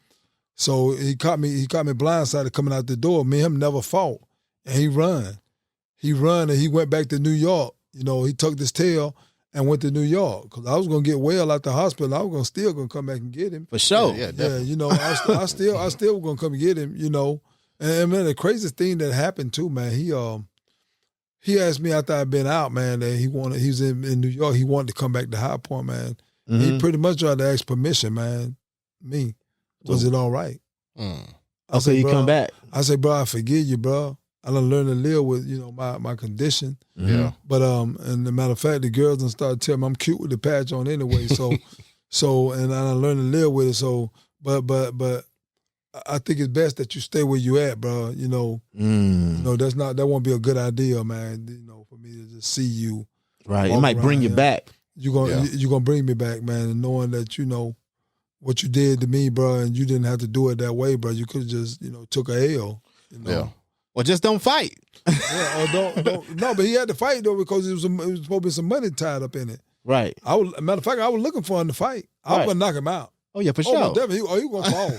S1: So he caught me blindsided coming out the door. Me and him never fought. And he run and he went back to New York. You know, he tucked his tail and went to New York. Because I was going to get well at the hospital. I was still going to come back and get him.
S2: For sure.
S1: Yeah, you know, I still was going to come and get him, you know. And man, the craziest thing that happened too, man, he asked me after I'd been out, man, that he was in New York. He wanted to come back to High Point, man. He pretty much tried to ask permission, man, me, was it all right?
S2: So you come back.
S1: I say, bro, I forgive you, bro. I done learned to live with, my condition.
S3: Yeah.
S1: But and the matter of fact, the girls done started telling me I'm cute with the patch on anyway. So and I done learned to live with it. So but I think it's best that you stay where you at, bro. That won't be a good idea, man. For me to just see you.
S2: Right. It might bring you back.
S1: You gonna bring me back, man, and knowing that what you did to me, bro, and you didn't have to do it that way, bro. You could have just took a L.
S3: Yeah.
S2: Or just don't fight.
S1: Yeah, or don't. No, but he had to fight though because it was supposed to be some money tied up in it.
S2: Right.
S1: Matter of fact, I was looking for him to fight. I was gonna knock him out.
S2: Oh yeah, for sure.
S1: Definitely. He was gonna fall.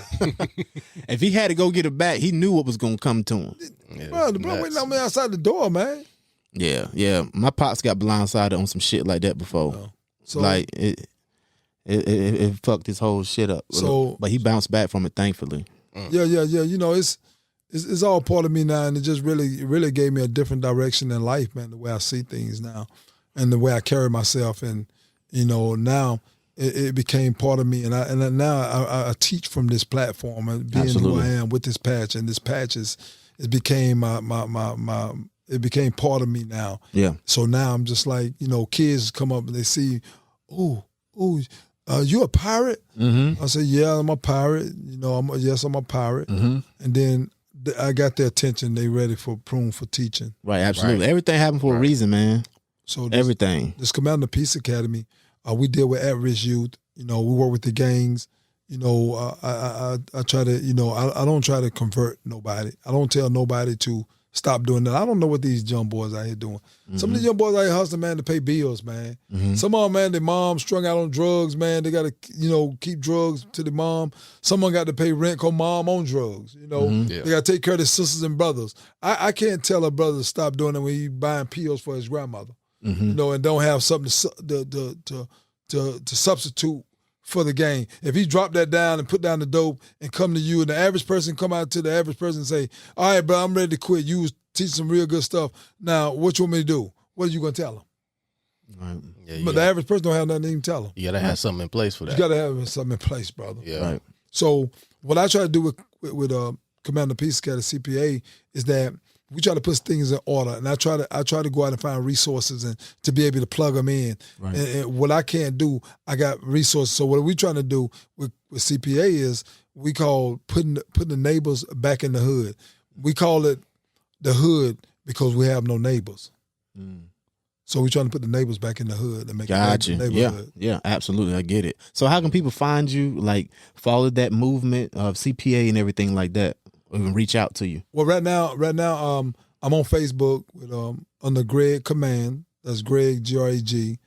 S2: If he had to go get it back, he knew what was gonna come to him.
S1: Yeah, bro, the bro waiting on me outside the door, man.
S2: Yeah. My pops got blindsided on some shit like that before. So like it fucked his whole shit up. But he bounced back from it, thankfully.
S1: Yeah. It's all part of me now, and it just really gave me a different direction in life, man. The way I see things now, and the way I carry myself, and now it became part of me, and now I teach from this platform and being who I am with this patch, and this patch it became it became part of me now.
S2: Yeah.
S1: So now I'm just like kids come up and they see, you a pirate? Mm-hmm. I say, yeah, I'm a pirate. I'm a pirate. Mm-hmm. And then I got their attention. They ready for teaching.
S2: Right, absolutely. Right. Everything happened for a reason, man. So everything.
S1: This Commander Peace Academy, we deal with at-risk youth. We work with the gangs. I try to, I don't try to convert nobody. I don't tell nobody to stop doing that. I don't know what these young boys out here doing. Mm-hmm. Some of these young boys out here hustling, man, to pay bills, man. Mm-hmm. Some of them, man, their mom strung out on drugs, man. They got to, keep drugs to the mom. Someone got to pay rent because mom on drugs,
S2: Mm-hmm.
S1: They got to take care of their sisters and brothers. I can't tell a brother to stop doing it when he's buying pills for his grandmother,
S2: mm-hmm.
S1: And don't have something to substitute for the game. If he drop that down and put down the dope and come to you, and the average person come out to the average person and say, all right, bro, I'm ready to quit. You was teaching some real good stuff. Now, what you want me to do? What are you going to tell him?
S2: Right.
S1: Yeah, but the average person don't have nothing to even tell him.
S3: You got to have something in place for that.
S1: You got to have something in place, brother.
S3: Yeah.
S2: Right.
S1: So what I try to do with Commander Peace Academy, CPA, is that we try to put things in order, and I try to go out and find resources and to be able to plug them in.
S2: Right.
S1: And what I can't do, I got resources. So what we're trying to do with CPA is we call putting the neighbors back in the hood. We call it the hood because we have no neighbors. Mm. So we're trying to put the neighbors back in the hood and make it a neighborhood.
S2: Yeah, absolutely. I get it. So how can people find you, like follow that movement of CPA and everything like that? Or even reach out to you? Well,
S1: right now, I'm on Facebook with under Greg Command. That's Greg Greg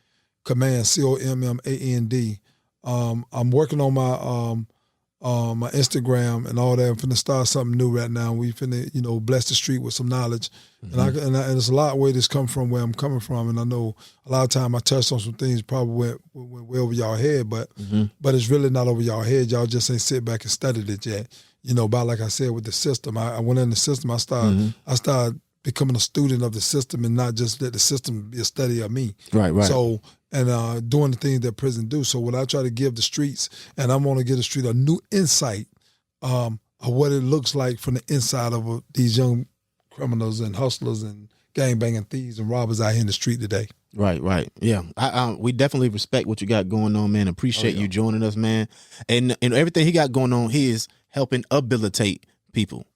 S1: Command COMMAND. I'm working on my Instagram and all that. I'm finna start something new right now. We finna bless the street with some knowledge, mm-hmm. and there's a lot of where this come from, where I'm coming from, and I know a lot of time I touched on some things probably went way over y'all head, but it's really not over y'all head. Y'all just ain't sit back and studied it yet. About like I said with the system, I went in the system. I started becoming a student of the system and not just let the system be a study of me.
S2: Right.
S1: So and doing the things that prison do. So what I try to give the streets, and I want to give the street a new insight of what it looks like from the inside of these young criminals and hustlers and gangbanging thieves and robbers out here in the street today.
S2: Right. Yeah, we definitely respect what you got going on, man. Appreciate you joining us, man. And everything he got going on, he is helping habilitate people,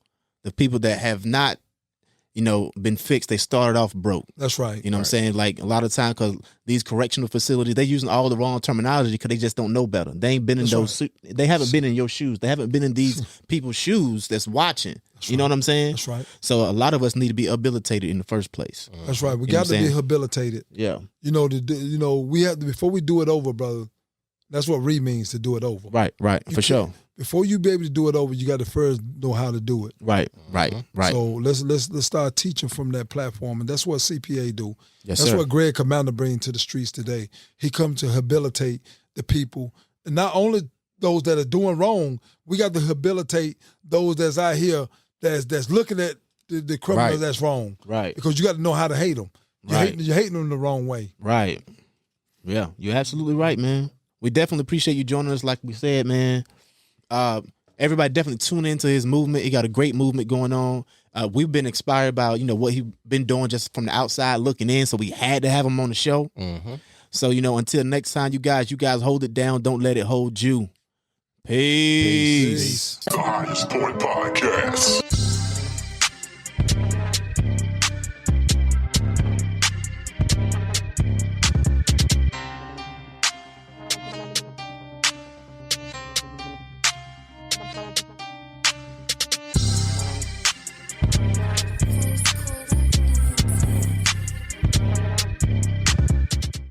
S2: the people that have not, been fixed. They started off broke.
S1: That's right.
S2: You know what I'm saying? Like a lot of time, because these correctional facilities, they're using all the wrong terminology because they just don't know better. They ain't been in they haven't been in your shoes. They haven't been in these people's shoes that's watching. You know what I'm saying?
S1: That's right.
S2: So a lot of us need to be habilitated in the first place.
S1: That's right. We got to be habilitated.
S2: Yeah.
S1: We have to, before we do it over, brother. That's what means, to do it over.
S2: Right. For sure.
S1: Before you be able to do it over, you got to first know how to do it.
S2: Right.
S1: So let's start teaching from that platform, and that's what CPA do.
S2: Yes,
S1: that's
S2: sir.
S1: what Greg Commander brings to the streets today. He comes to habilitate the people, and not only those that are doing wrong. We got to habilitate those that's out here that's looking at the criminals that's wrong.
S2: Right.
S1: Because you got to know how to hate them. You're hating them the wrong way.
S2: Right. Yeah, you're absolutely right, man. We definitely appreciate you joining us, like we said, man. Everybody definitely tune into his movement. He got a great movement going on. We've been inspired by, what he's been doing just from the outside looking in. So we had to have him on the show.
S3: Mm-hmm.
S2: So, until next time, you guys hold it down. Don't let it hold you. Peace.
S4: The Highest Point Podcast.